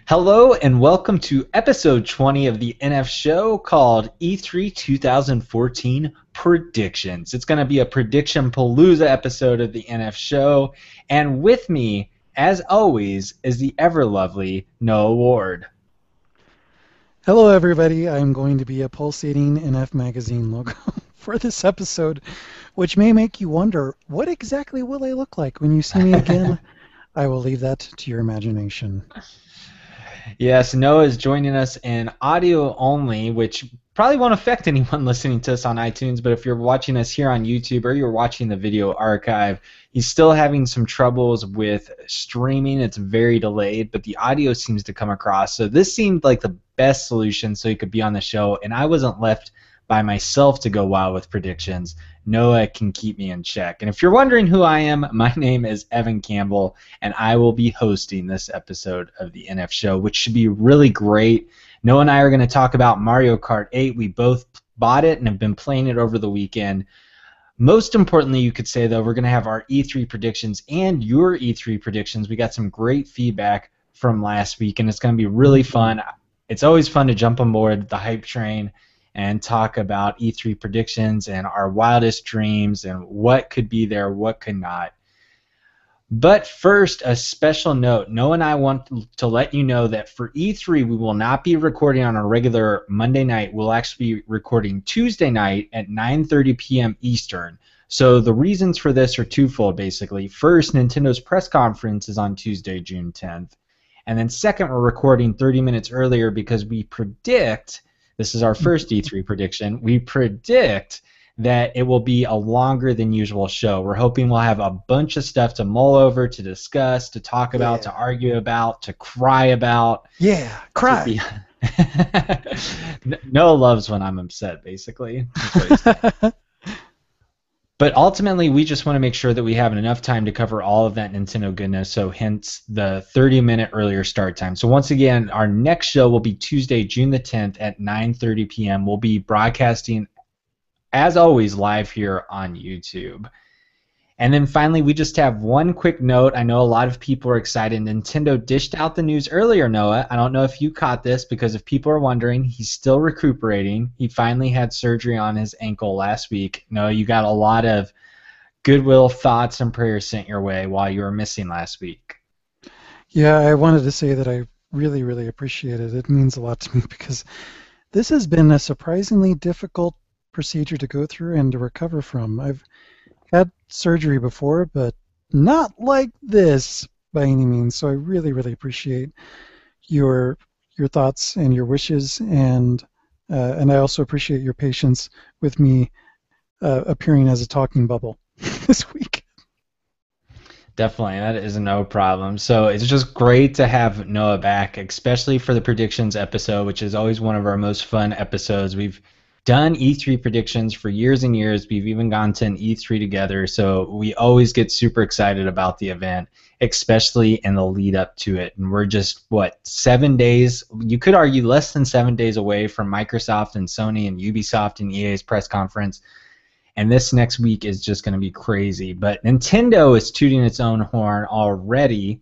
Hello and welcome to episode 20 of the NF show called E3 2014 Predictions. It's going to be a prediction palooza episode of the NF show, and with me, as always, is the ever lovely Noah Ward. Hello, everybody. I'm going to be a pulsating NF Magazine logo for this episode, which may make you wonder, what exactly will I look like when you see me again? I will leave that to your imagination. Yes, Noah is joining us in audio only, which probably won't affect anyone listening to us on iTunes, but if you're watching us here on YouTube or you're watching the video archive, he's still having some troubles with streaming. It's very delayed, but the audio seems to come across. So this seemed like the best solution so he could be on the show, and I wasn't left by myself to go wild with predictions. Noah can keep me in check. And if you're wondering who I am, my name is Evan Campbell, and I will be hosting this episode of the NF show, which should be really great. Noah and I are going to talk about Mario Kart 8. We both bought it and have been playing it over the weekend. Most importantly, you could say, though, we're going to have our E3 predictions and your E3 predictions. We got some great feedback from last week, and it's going to be really fun. It's always fun to jump on board the hype train and talk about E3 predictions and our wildest dreams and what could be there, what could not. But first, a special note. Noah and I want to let you know that for E3, we will not be recording on a regular Monday night. We'll actually be recording Tuesday night at 9:30 p.m. Eastern. So the reasons for this are twofold, basically. First, Nintendo's press conference is on Tuesday, June 10th. And then second, we're recording 30 minutes earlier because we predict, this is our first E3 prediction, we predict that it will be a longer than usual show. We're hoping we'll have a bunch of stuff to mull over, to discuss, to talk about, to argue about, to cry about. Yeah, cry. Noah loves when I'm upset, basically. But ultimately, we just want to make sure that we have enough time to cover all of that Nintendo goodness, so hence the 30-minute earlier start time. So once again, our next show will be Tuesday, June the 10th at 9:30 p.m. We'll be broadcasting, as always, live here on YouTube. And then finally, we just have one quick note. I know a lot of people are excited. Nintendo dished out the news earlier, Noah. I don't know if you caught this, because if people are wondering, he's still recuperating. He finally had surgery on his ankle last week. Noah, you got a lot of goodwill, thoughts, and prayers sent your way while you were missing last week. Yeah, I wanted to say that I really, really appreciate it. It means a lot to me because this has been a surprisingly difficult procedure to go through and to recover from. I've had surgery before, but not like this by any means. So I really, really appreciate your thoughts and your wishes, and I also appreciate your patience with me appearing as a talking bubble this week. Definitely, that is no problem. So it's just great to have Noah back, especially for the predictions episode, which is always one of our most fun episodes. We've done E3 predictions for years and years. We've even gone to an E3 together, so we always get super excited about the event, especially in the lead up to it. And we're just, 7 days, you could argue less than 7 days away from Microsoft and Sony and Ubisoft and EA's press conference. And this next week is just going to be crazy. But Nintendo is tooting its own horn already.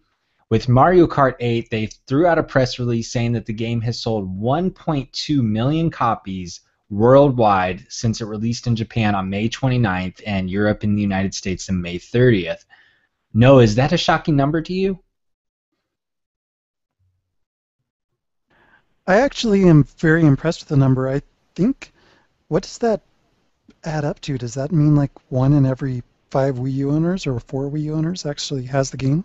With Mario Kart 8, they threw out a press release saying that the game has sold 1.2 million copies worldwide since it released in Japan on May 29th and Europe and the United States on May 30th. No, is that a shocking number to you? I actually am very impressed with the number. I think, what does that add up to? Does that mean like 1 in every 5 Wii U owners or 4 Wii U owners actually has the game?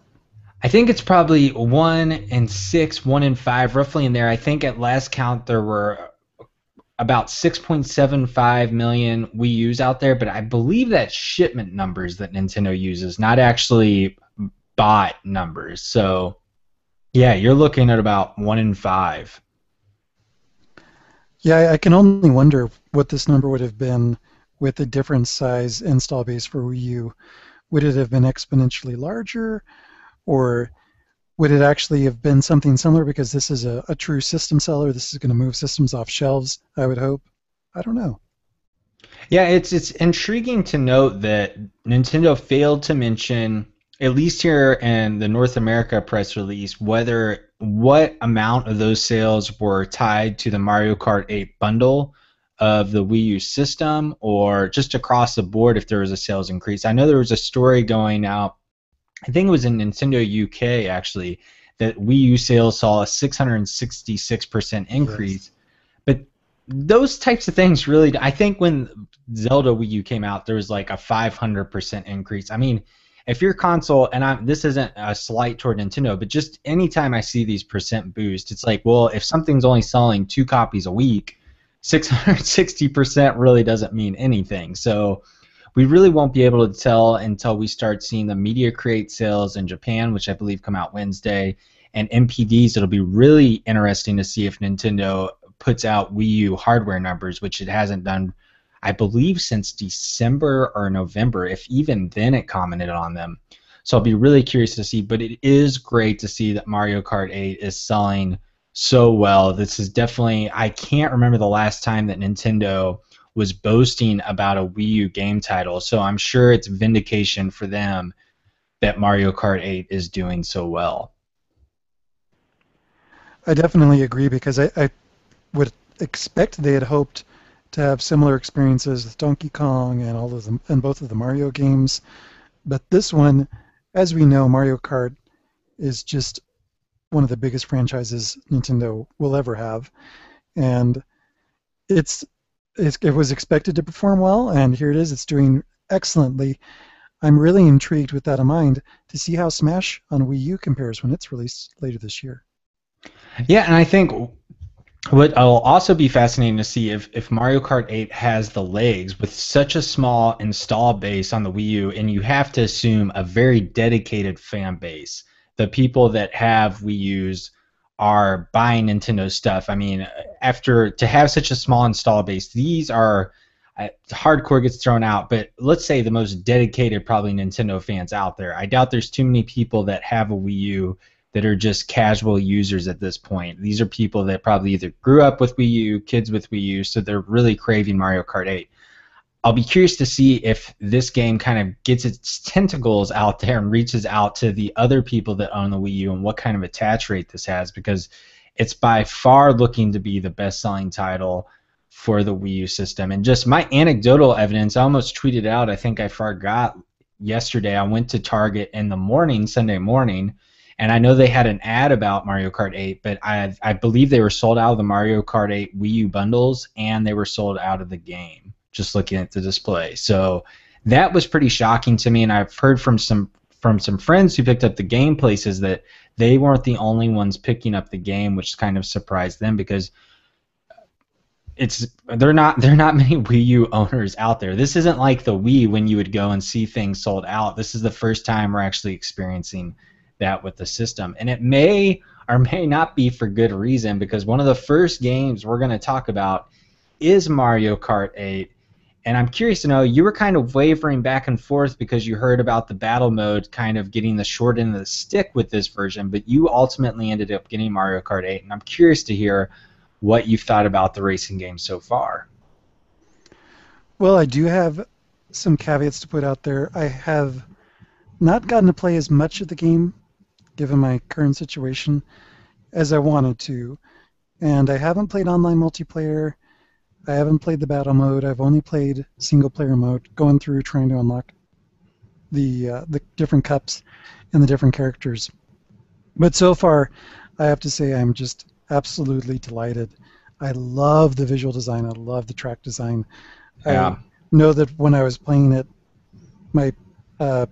I think it's probably 1 in 6, 1 in 5, roughly in there. I think at last count there were about 6.75 million Wii U's out there, but I believe that's shipment numbers that Nintendo uses, not actually bought numbers. So, yeah, you're looking at about 1 in 5. Yeah, I can only wonder what this number would have been with a different size install base for Wii U. Would it have been exponentially larger, or would it actually have been something similar because this is a true system seller? This is going to move systems off shelves, I would hope. I don't know. Yeah, it's intriguing to note that Nintendo failed to mention, at least here in the North America press release, whether what amount of those sales were tied to the Mario Kart 8 bundle of the Wii U system, or just across the board if there was a sales increase. I know there was a story going out, I think it was in Nintendo UK actually, that Wii U sales saw a 666% Yes. increase. But those types of things really, I think when Zelda Wii U came out, there was like a 500% increase. I mean, if your console, and this isn't a slight toward Nintendo, but just anytime I see these percent boost, it's like, well, if something's only selling 2 copies a week, 660% really doesn't mean anything. So we really won't be able to tell until we start seeing the media create sales in Japan, which I believe come out Wednesday, and MPDs. It'll be really interesting to see if Nintendo puts out Wii U hardware numbers, which it hasn't done, I believe, since December or November, if even then it commented on them. So I'll be really curious to see. But it is great to see that Mario Kart 8 is selling so well. This is definitely, I can't remember the last time that Nintendo was boasting about a Wii U game title. So I'm sure it's vindication for them that Mario Kart 8 is doing so well. I definitely agree because I would expect they had hoped to have similar experiences with Donkey Kong and all of them and both of the Mario games. But this one, as we know, Mario Kart is just one of the biggest franchises Nintendo will ever have, and it's, it was expected to perform well, and here it is. It's doing excellently. I'm really intrigued with that in mind to see how Smash on Wii U compares when it's released later this year. Yeah, and I think what will also be fascinating to see if Mario Kart 8 has the legs with such a small install base on the Wii U, and you have to assume a very dedicated fan base. The people that have Wii U's are buying Nintendo stuff. I mean, after to have such a small install base, these are hardcore gets thrown out, but let's say the most dedicated probably Nintendo fans out there. I doubt there's too many people that have a Wii U that are just casual users at this point. These are people that probably either grew up with Wii U, kids with Wii U, so they're really craving Mario Kart 8. I'll be curious to see if this game kind of gets its tentacles out there and reaches out to the other people that own the Wii U and what kind of attach rate this has, because it's by far looking to be the best-selling title for the Wii U system. And just my anecdotal evidence, I almost tweeted out, I think I forgot yesterday, I went to Target in the morning, Sunday morning, and I know they had an ad about Mario Kart 8, but I believe they were sold out of the Mario Kart 8 Wii U bundles, and they were sold out of the game, just looking at the display. So that was pretty shocking to me, and I've heard from some friends who picked up the game places that they weren't the only ones picking up the game, which kind of surprised them because it's they're not many Wii U owners out there. This isn't like the Wii when you would go and see things sold out. This is the first time we're actually experiencing that with the system, and it may or may not be for good reason because one of the first games we're going to talk about is Mario Kart 8. And I'm curious to know, you were kind of wavering back and forth because you heard about the battle mode kind of getting the short end of the stick with this version, but you ultimately ended up getting Mario Kart 8, and I'm curious to hear what you've thought about the racing game so far. Well, I do have some caveats to put out there. I have not gotten to play as much of the game, given my current situation, as I wanted to. And I haven't played online multiplayer. I haven't played the battle mode. I've only played single player mode, going through trying to unlock the different cups and the different characters. But so far, I have to say I'm just absolutely delighted. I love the visual design. I love the track design. I Yeah. know that when I was playing it, my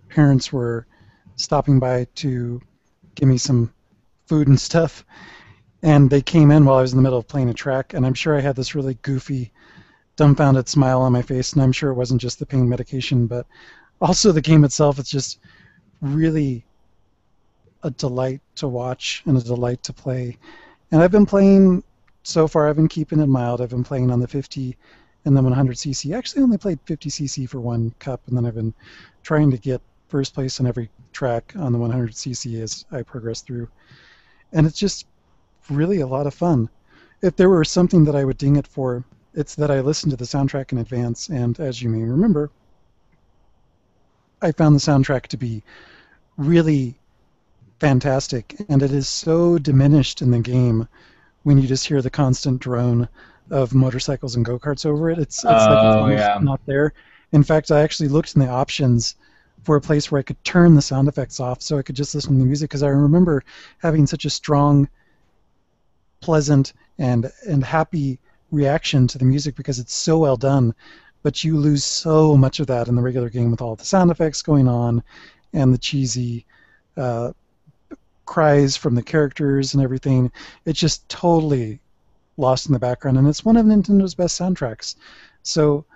parents were stopping by to give me some food and stuff, and they came in while I was in the middle of playing a track, and I'm sure I had this really goofy, dumbfounded smile on my face, and I'm sure it wasn't just the pain medication, but also the game itself. It's just really a delight to watch and a delight to play. And I've been playing so far. I've been keeping it mild. I've been playing on the 50 and the 100cc. Actually, only played 50cc for one cup, and then I've been trying to get first place on every track on the 100cc as I progress through. And it's just really a lot of fun. If there were something that I would ding it for, it's that I listened to the soundtrack in advance, and as you may remember, I found the soundtrack to be really fantastic, and it is so diminished in the game when you just hear the constant drone of motorcycles and go-karts over it. It's like it's Oh almost yeah. not there. In fact, I actually looked in the options for a place where I could turn the sound effects off so I could just listen to the music because I remember having such a strong, pleasant, and happy reaction to the music because it's so well done. But you lose so much of that in the regular game with all the sound effects going on and the cheesy uh, cries from the characters and everything. It's just totally lost in the background, and it's one of Nintendo's best soundtracks. So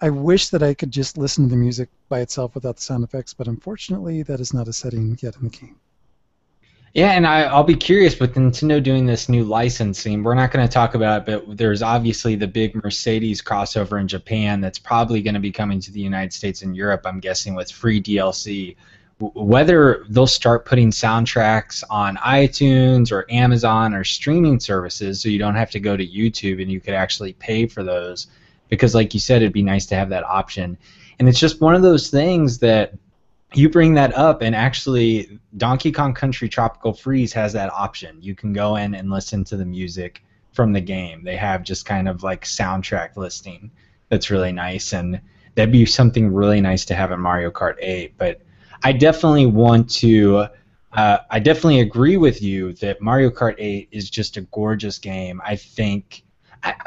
I wish that I could just listen to the music by itself without the sound effects, but unfortunately, that is not a setting yet in the game. Yeah, and I'll be curious with Nintendo doing this new licensing. We're not going to talk about it, but there's obviously the big Mercedes crossover in Japan that's probably going to be coming to the United States and Europe, I'm guessing, with free DLC. Whether they'll start putting soundtracks on iTunes or Amazon or streaming services so you don't have to go to YouTube and you could actually pay for those. Because, like you said, it'd be nice to have that option. And it's just one of those things that you bring that up, and actually Donkey Kong Country Tropical Freeze has that option. You can go in and listen to the music from the game. They have just kind of like soundtrack listing that's really nice, and that'd be something really nice to have in Mario Kart 8. But I definitely want to I definitely agree with you that Mario Kart 8 is just a gorgeous game. I think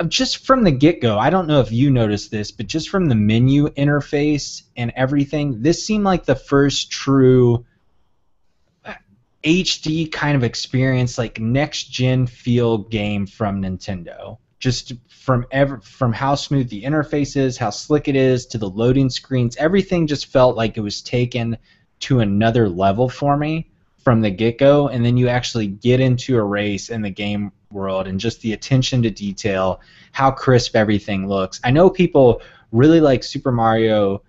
just from the get-go, I don't know if you noticed this, but just from the menu interface and everything, this seemed like the first true HD kind of experience, like next-gen feel game from Nintendo. Just from how smooth the interface is, how slick it is, to the loading screens, everything just felt like it was taken to another level for me from the get-go. And then you actually get into a race in the game world, and just the attention to detail, how crisp everything looks. I know people really like Super Mario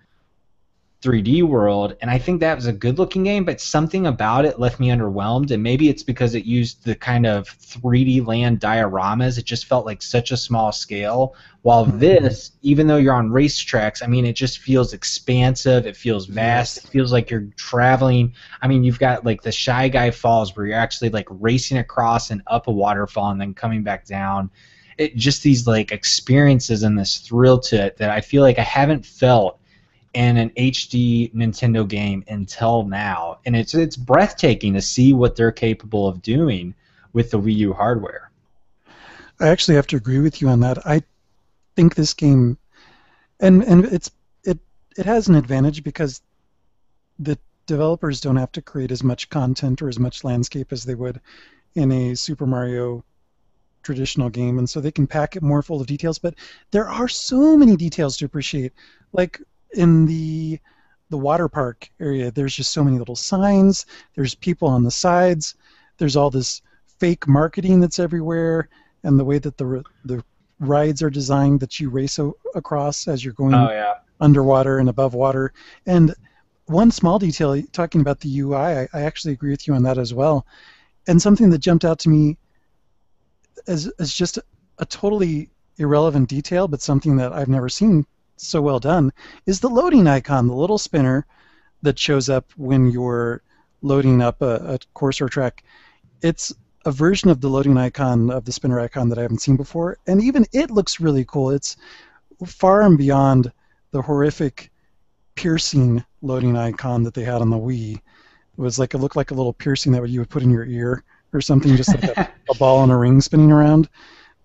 3D World, and I think that was a good looking game, but something about it left me underwhelmed, and maybe it's because it used the kind of 3D land dioramas. It just felt like such a small scale. While Mm-hmm. this, even though you're on racetracks, I mean, it just feels expansive, it feels vast, it Yes. feels like you're traveling. I mean, you've got like the Shy Guy Falls where you're actually like racing across and up a waterfall and then coming back down. It just these like experiences and this thrill to it that I feel like I haven't felt in an HD Nintendo game until now, and it's breathtaking to see what they're capable of doing with the Wii U hardware. I actually have to agree with you on that. I think this game, and it it has an advantage because the developers don't have to create as much content or as much landscape as they would in a Super Mario traditional game, and so they can pack it more full of details. But there are so many details to appreciate, like in the water park area. There's just so many little signs. There's people on the sides. There's all this fake marketing that's everywhere, and the way that the rides are designed that you race across as you're going Oh yeah. underwater and above water. And one small detail, talking about the UI, I actually agree with you on that as well. And something that jumped out to me as just a totally irrelevant detail, but something that I've never seen so well done, is the loading icon, the little spinner that shows up when you're loading up a course or track. It's a version of the loading icon of the spinner icon that I haven't seen before, and even it looks really cool. It's far and beyond the horrific piercing loading icon that they had on the Wii. It was like it looked like a little piercing that you would put in your ear or something, just like a ball on a ring spinning around.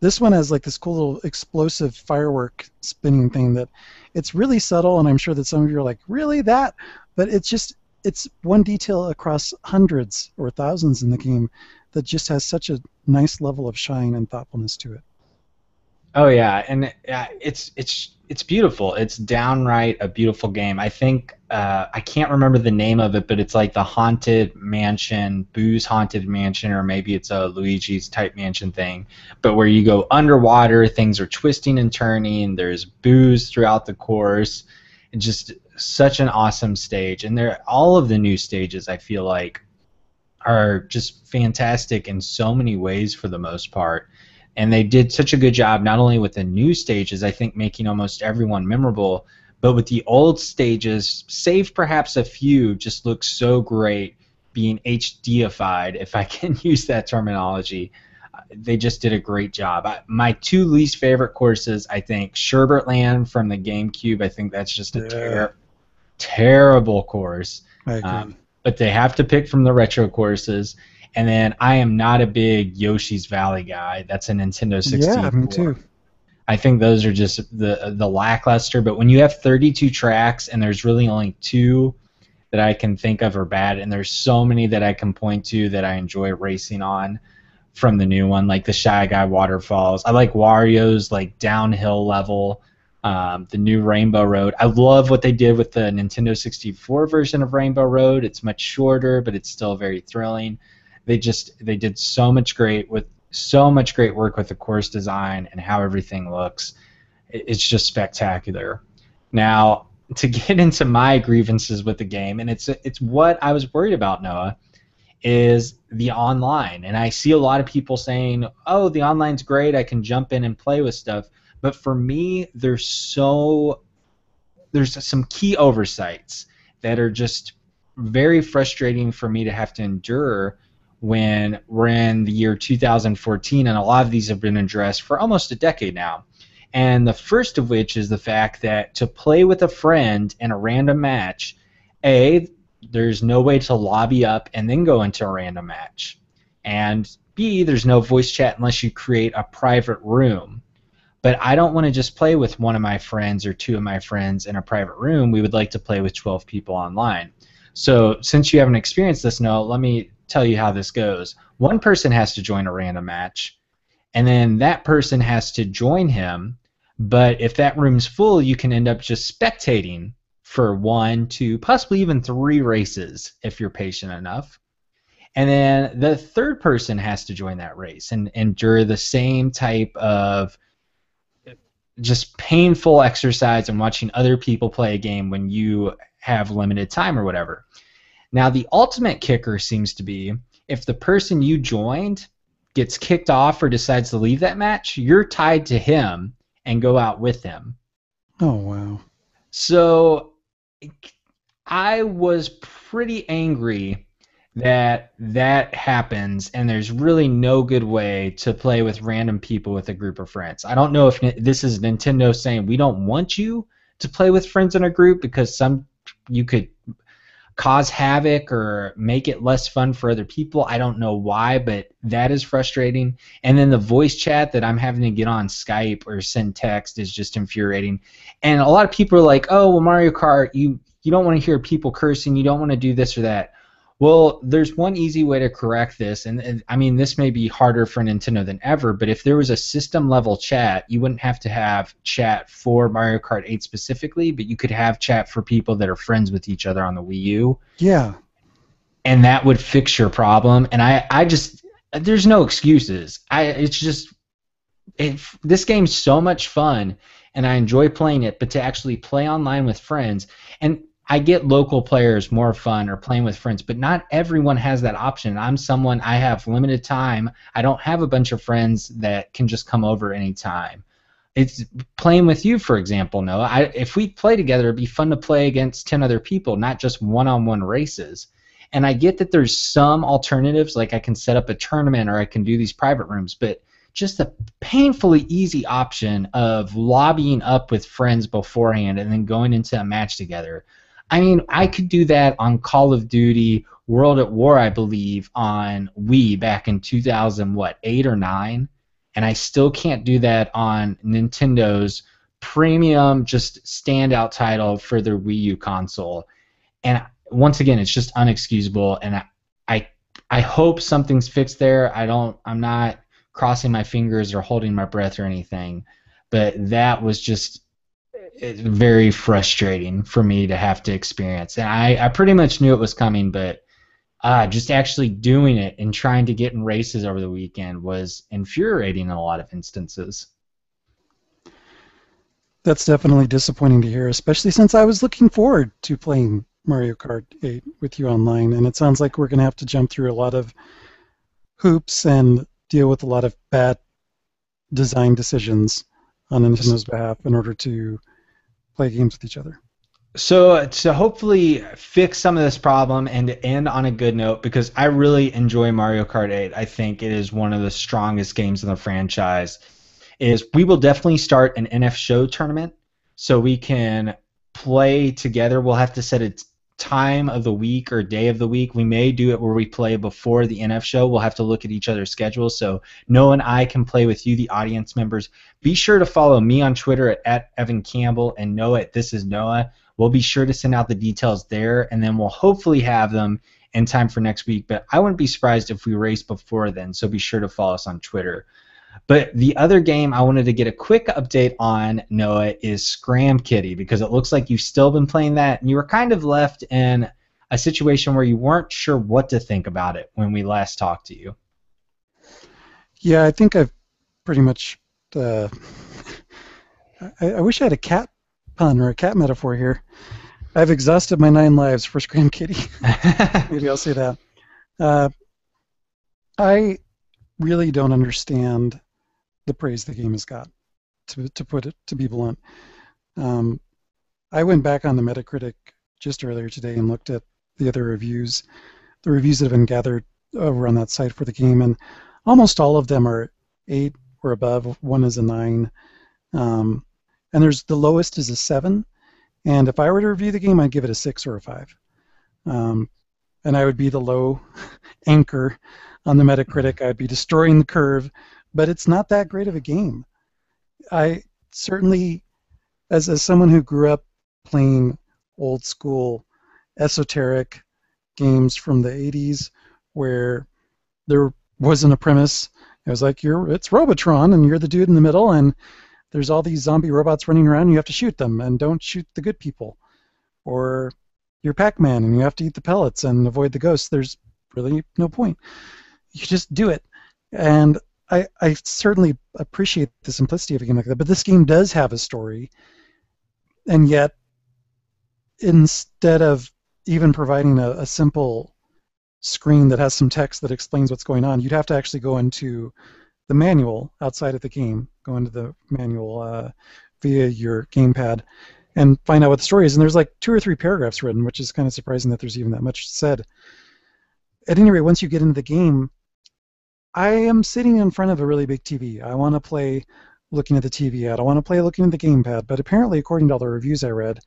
This one has like this cool little explosive firework spinning thing that it's really subtle, and I'm sure that some of you are like, really that? But it's one detail across hundreds or thousands in the game that just has such a nice level of shine and thoughtfulness to it. Oh yeah, and it's beautiful. It's downright a beautiful game. I think I can't remember the name of it, but it's like the haunted mansion, Boo's haunted mansion, or maybe it's a Luigi's type mansion thing. But where you go underwater, things are twisting and turning. There's Boo's throughout the course, and just such an awesome stage. And there, all of the new stages, I feel like, are just fantastic in so many ways for the most part. And they did such a good job not only with the new stages, I think making almost everyone memorable, but with the old stages, save perhaps a few, just look so great being HDified, if I can use that terminology. They just did a great job. My two least favorite courses, I think, Sherbert from the GameCube. I think that's just a Yeah, terrible course. I Um, agree. but they have to pick from the retro courses. And then I am not a big Yoshi's Valley guy. That's a Nintendo Yeah, me 64. too. I think those are just the lackluster. But when you have 32 tracks and there's really only two that I can think of are bad, and there's so many that I can point to that I enjoy racing on from the new one, like the Shy Guy Waterfalls. I like Wario's like downhill level, the new Rainbow Road. I love what they did with the Nintendo 64 version of Rainbow Road. It's much shorter, but it's still very thrilling. They did so much great work with the course design and how everything looks. It's just spectacular. Now, to get into my grievances with the game, and it's what I was worried about, Noah, is the online. And I see a lot of people saying, "Oh, the online's great. I can jump in and play with stuff." But for me, there's some key oversights that are just very frustrating for me to have to endure when we're in the year 2014, and a lot of these have been addressed for almost a decade now. And the first of which is the fact that to play with a friend in a random match, A, there's no way to lobby up and then go into a random match. And B, there's no voice chat unless you create a private room. But I don't want to just play with one of my friends or two of my friends in a private room. We would like to play with 12 people online. So since you haven't experienced this, Noah, let me tell you how this goes. One person has to join a random match, and then that person has to join him. But if that room's full, you can end up just spectating for one, two, possibly even three races if you're patient enough. And then the third person has to join that race and endure the same type of just painful exercise and watching other people play a game when you have limited time or whatever. Now, the ultimate kicker seems to be if the person you joined gets kicked off or decides to leave that match, you're tied to him and go out with him. Oh, wow. So I was pretty angry that that happens, and there's really no good way to play with random people with a group of friends. I don't know if this is Nintendo saying we don't want you to play with friends in a group because some you could cause havoc or make it less fun for other people. I don't know why, but that is frustrating. And then the voice chat that I'm having to get on Skype or send text is just infuriating. And a lot of people are like, "Oh, well, Mario Kart, you don't want to hear people cursing. You don't want to do this or that." Well, there's one easy way to correct this, and I mean, this may be harder for Nintendo than ever, but if there was a system-level chat, you wouldn't have to have chat for Mario Kart 8 specifically, but you could have chat for people that are friends with each other on the Wii U, Yeah. and that would fix your problem. And I just, there's no excuses. It's just, this game's so much fun, and I enjoy playing it, but to actually play online with friends, and I get local players more fun or playing with friends, but not everyone has that option. I'm someone, I have limited time. I don't have a bunch of friends that can just come over anytime. It's playing with you, for example, Noah. If we play together, it'd be fun to play against 10 other people, not just one-on-one races. And I get that there's some alternatives, like I can set up a tournament or I can do these private rooms, but just the painfully easy option of lobbying up with friends beforehand and then going into a match together. I mean, I could do that on Call of Duty World at War, I believe, on Wii back in 2000, what, 8 or 9? And I still can't do that on Nintendo's premium, just standout title for their Wii U console. And once again, it's just unexcusable. And I, I hope something's fixed there. I'm not crossing my fingers or holding my breath or anything, but that was just very frustrating for me to have to experience. And I pretty much knew it was coming, but just actually doing it and trying to get in races over the weekend was infuriating in a lot of instances. That's definitely disappointing to hear, especially since I was looking forward to playing Mario Kart 8 with you online, and it sounds like we're going to have to jump through a lot of hoops and deal with a lot of bad design decisions on Nintendo's behalf in order to play games with each other. So to hopefully fix some of this problem and to end on a good note, because I really enjoy Mario Kart 8. I think it is one of the strongest games in the franchise. Is we will definitely start an NF show tournament so we can play together. We'll have to set a time of the week or day of the week. We may do it where we play before the NF show. We'll have to look at each other's schedules so Noah and I can play with you, the audience members. Be sure to follow me on Twitter at Evan Campbell and Noah at This Is Noah. We'll be sure to send out the details there, and then we'll hopefully have them in time for next week. But I wouldn't be surprised if we race before then, so be sure to follow us on Twitter. But the other game I wanted to get a quick update on, Noah, is Scram Kitty, because it looks like you've still been playing that, and you were kind of left in a situation where you weren't sure what to think about it when we last talked to you. Yeah, I think I've pretty much. Uh, I wish I had a cat pun or a cat metaphor here. I've exhausted my 9 lives for Scram Kitty. Maybe I'll say that. Uh, I really don't understand the praise the game has got. To be blunt, um, I went back on the Metacritic just earlier today and looked at the other reviews, the reviews that have been gathered over on that site for the game, and almost all of them are 8 or above. One is a 9, and there's the lowest is a 7. And if I were to review the game, I'd give it a 6 or a 5. Um, and I would be the low anchor on the Metacritic. I'd be destroying the curve, but it's not that great of a game. I certainly, as someone who grew up playing old school esoteric games from the 80s where there wasn't a premise. It was like it's Robotron and you're the dude in the middle and there's all these zombie robots running around and you have to shoot them and don't shoot the good people. Or you're Pac-Man and you have to eat the pellets and avoid the ghosts. There's really no point. You just do it. And I certainly appreciate the simplicity of a game like that, but this game does have a story, and yet instead of even providing a simple screen that has some text that explains what's going on, you'd have to actually go into the manual outside of the game, go into the manual via your gamepad and find out what the story is. And there's like 2 or 3 paragraphs written, which is kind of surprising that there's even that much said. At any rate, once you get into the game, I am sitting in front of a really big TV. I want to play looking at the TV ad. I want to play looking at the gamepad. But apparently, according to all the reviews I read,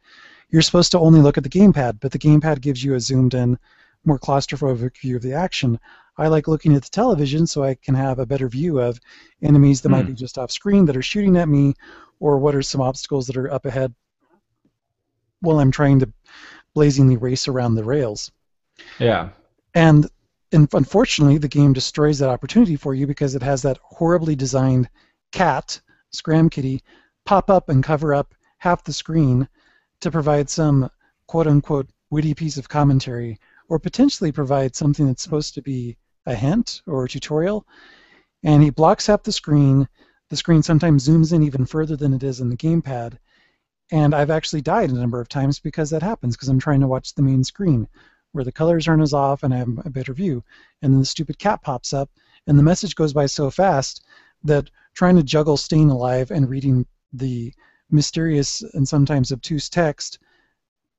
you're supposed to only look at the gamepad, but the gamepad gives you a zoomed-in, more claustrophobic view of the action. I like looking at the television so I can have a better view of enemies that might be just off screen that are shooting at me, or what are some obstacles that are up ahead while I'm trying to blazingly race around the rails. Yeah. And unfortunately, the game destroys that opportunity for you because it has that horribly designed cat, Scram Kitty, pop up and cover up half the screen to provide some quote-unquote witty piece of commentary, or potentially provide something that's supposed to be a hint or a tutorial. And he blocks half the screen. The screen sometimes zooms in even further than it is in the gamepad. And I've actually died a number of times because that happens, because I'm trying to watch the main screen, where the colors aren't as off and I have a better view. And then the stupid cat pops up, and the message goes by so fast that trying to juggle staying alive and reading the mysterious and sometimes obtuse text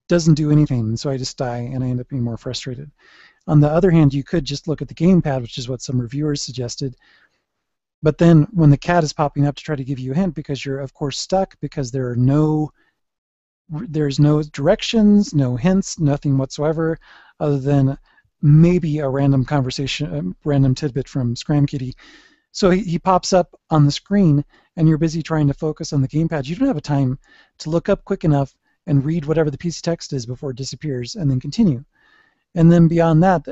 doesn't do anything, and so I just die and I end up being more frustrated. On the other hand, you could just look at the gamepad, which is what some reviewers suggested, but then when the cat is popping up to try to give you a hint, because you're of course stuck, because there's no directions, no hints, nothing whatsoever, other than maybe a random conversation, a random tidbit from Scram Kitty. So he pops up on the screen, and you're busy trying to focus on the gamepad. You don't have a time to look up quick enough and read whatever the piece of text is before it disappears, and then continue. And then beyond that,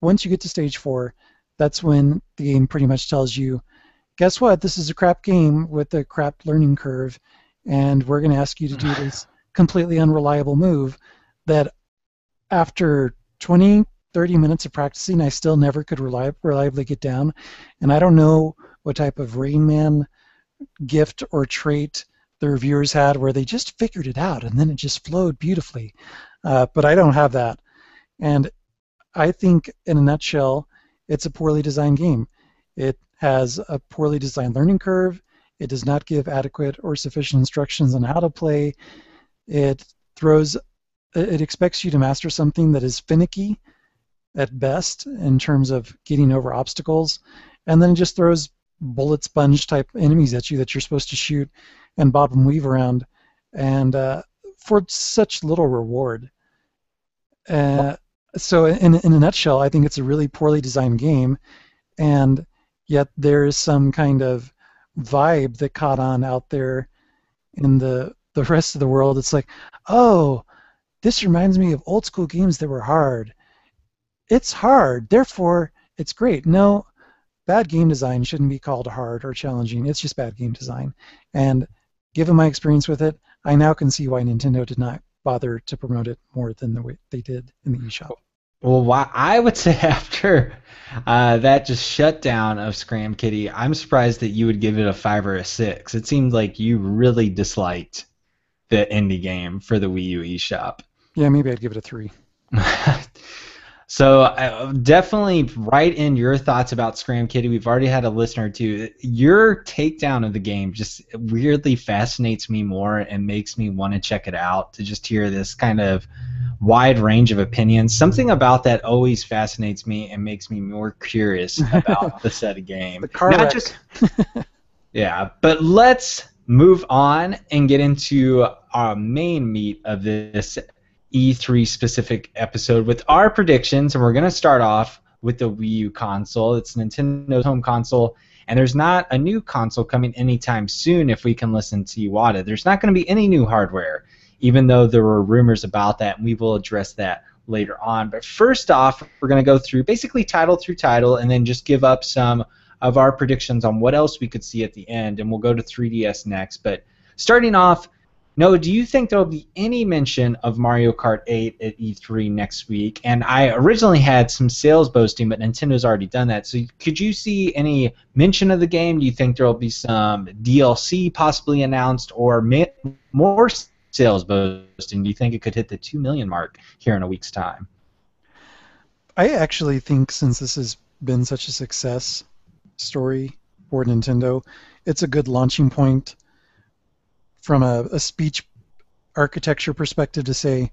once you get to stage 4, that's when the game pretty much tells you, guess what, this is a crap game with a crap learning curve, and we're going to ask you to do this completely unreliable move that after 20, 30 minutes of practicing, I still never could reliably get down. And I don't know what type of Rain Man gift or trait the reviewers had where they just figured it out and then it just flowed beautifully. But I don't have that. And I think, in a nutshell, it's a poorly designed game. It has a poorly designed learning curve. It does not give adequate or sufficient instructions on how to play. It throws it expects you to master something that is finicky at best in terms of getting over obstacles, and then it just throws bullet sponge type enemies at you that you're supposed to shoot and bob and weave around, and for such little reward. Uh, so in a nutshell, I think it's a really poorly designed game, and yet there is some kind of vibe that caught on out there in the rest of the world. It's like, oh, this reminds me of old school games that were hard. It's hard, therefore it's great. No, bad game design shouldn't be called hard or challenging. It's just bad game design. And given my experience with it, I now can see why Nintendo did not bother to promote it more than the way they did in the eShop. Well, I would say after that just shutdown of Scram Kitty, I'm surprised that you would give it a 5 or a 6. It seemed like you really disliked the indie game for the Wii U eShop. Yeah, maybe I'd give it a 3. So definitely write in your thoughts about Scram Kitty. We've already had a listener too. Your takedown of the game just weirdly fascinates me more and makes me want to check it out, to just hear this kind of wide range of opinions. Something about that always fascinates me and makes me more curious about the set of game. The car Not wreck. just yeah, but let's move on and get into our main meat of this E3 specific episode with our predictions, and we're going to start off with the Wii U console. It's Nintendo's home console, and there's not a new console coming anytime soon if we can listen to Iwata. There's not going to be any new hardware, even though there were rumors about that, and we will address that later on. But first off, we're going to go through basically title through title and then just give up some of our predictions on what else we could see at the end, and we'll go to 3DS next. But starting off, Noah, do you think there will be any mention of Mario Kart 8 at E3 next week? And I originally had some sales boasting, but Nintendo's already done that. So could you see any mention of the game? Do you think there will be some DLC possibly announced, or more sales boasting? Do you think it could hit the 2 million mark here in a week's time? I actually think, since this has been such a success story for Nintendo, it's a good launching point from a speech architecture perspective to say,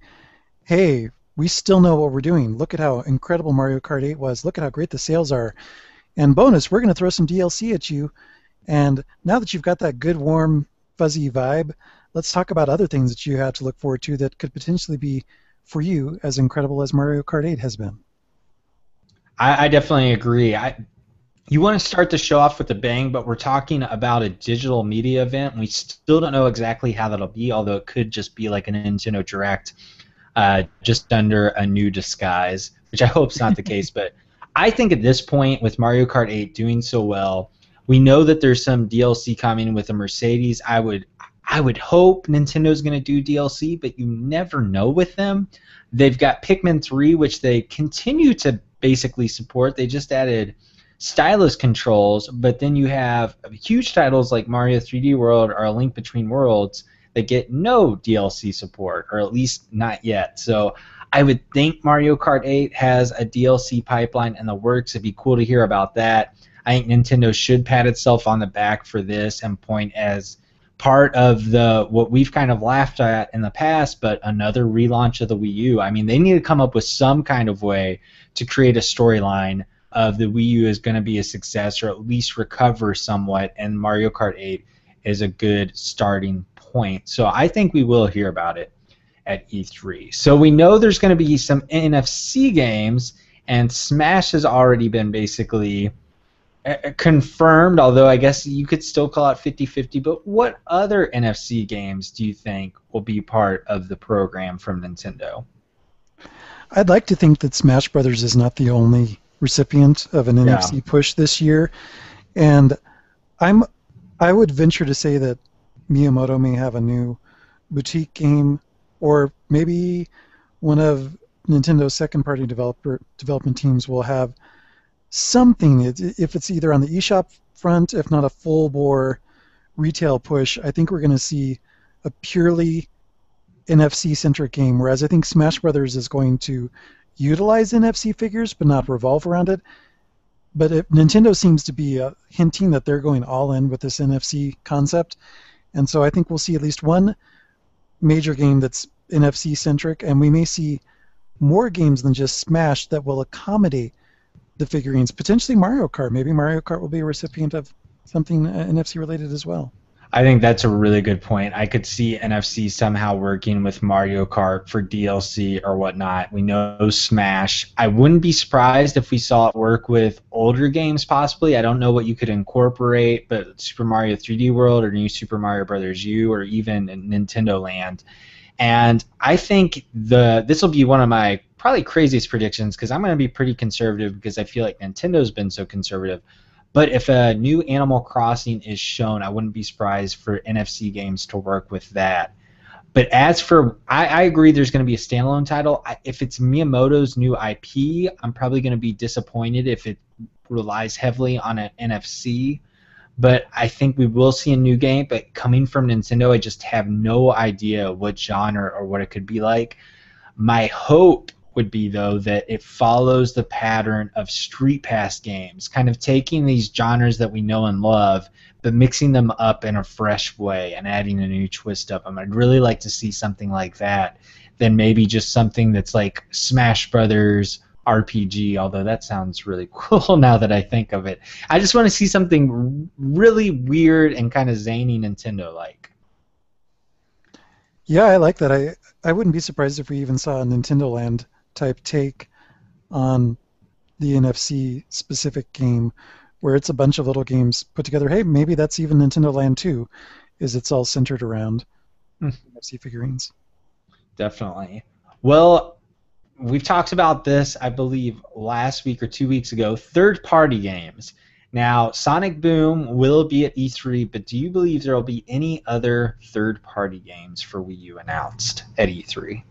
hey, we still know what we're doing. Look at how incredible Mario Kart 8 was. Look at how great the sales are. And bonus, we're going to throw some DLC at you. And now that you've got that good, warm, fuzzy vibe, let's talk about other things that you have to look forward to that could potentially be, for you, as incredible as Mario Kart 8 has been. I definitely agree. You want to start the show off with a bang, but we're talking about a digital media event, and we still don't know exactly how that'll be, although it could just be like a Nintendo Direct, just under a new disguise, which I hope is not the case. But I think at this point, with Mario Kart 8 doing so well, we know that there's some DLC coming with a Mercedes. I would hope Nintendo's going to do DLC, but you never know with them. They've got Pikmin 3, which they continue to basically support. They just added stylus controls, but then you have huge titles like Mario 3D World or A Link Between Worlds that get no DLC support, or at least not yet. So I would think Mario Kart 8 has a DLC pipeline in the works. It'd be cool to hear about that. I think Nintendo should pat itself on the back for this and point as part of the what we've kind of laughed at in the past, but another relaunch of the Wii U. I mean, they need to come up with some kind of way to create a storyline of the Wii U is going to be a success, or at least recover somewhat, and Mario Kart 8 is a good starting point. So I think we will hear about it at E3. So we know there's going to be some NFC games, and Smash has already been basically confirmed, although I guess you could still call it 50-50. But what other NFC games do you think will be part of the program from Nintendo? I'd like to think that Smash Brothers is not the only recipient of an NFC push this year, and I would venture to say that Miyamoto may have a new boutique game, or maybe one of Nintendo's second-party development teams will have something. If it's either on the eShop front, if not a full-bore retail push, I think we're going to see a purely NFC-centric game, whereas I think Smash Brothers is going to utilize NFC figures but not revolve around it. But Nintendo seems to be hinting that they're going all in with this NFC concept, and so I think we'll see at least one major game that's NFC centric, and we may see more games than just Smash that will accommodate the figurines. Potentially Mario Kart. Maybe Mario Kart will be a recipient of something NFC related as well. I think that's a really good point. I could see NFC somehow working with Mario Kart for DLC or whatnot. We know Smash. I wouldn't be surprised if we saw it work with older games possibly. I don't know what you could incorporate, but Super Mario 3D World or New Super Mario Brothers U or even Nintendo Land. And I think this will be one of my probably craziest predictions because I'm going to be pretty conservative because I feel like Nintendo's been so conservative. But if a new Animal Crossing is shown, I wouldn't be surprised for NFC games to work with that. But as for, I agree there's going to be a standalone title. If it's Miyamoto's new IP, I'm probably going to be disappointed if it relies heavily on an NFC. But I think we will see a new game. But coming from Nintendo, I just have no idea what genre or what it could be like. My hope would be, though, that it follows the pattern of Street Pass games, kind of taking these genres that we know and love, but mixing them up in a fresh way and adding a new twist up. I'd really like to see something like that than maybe just something that's like Smash Brothers RPG, although that sounds really cool now that I think of it. I just want to see something really weird and kind of zany Nintendo-like. Yeah, I like that. I wouldn't be surprised if we even saw a Nintendo Land type take on the NFC specific game where it's a bunch of little games put together. Hey, maybe that's even Nintendo Land 2, is it's all centered around NFC figurines. Definitely. Well, we've talked about this, I believe, last week or 2 weeks ago. Third-party games. Now, Sonic Boom will be at E3, but do you believe there will be any other third-party games for Wii U announced at E3?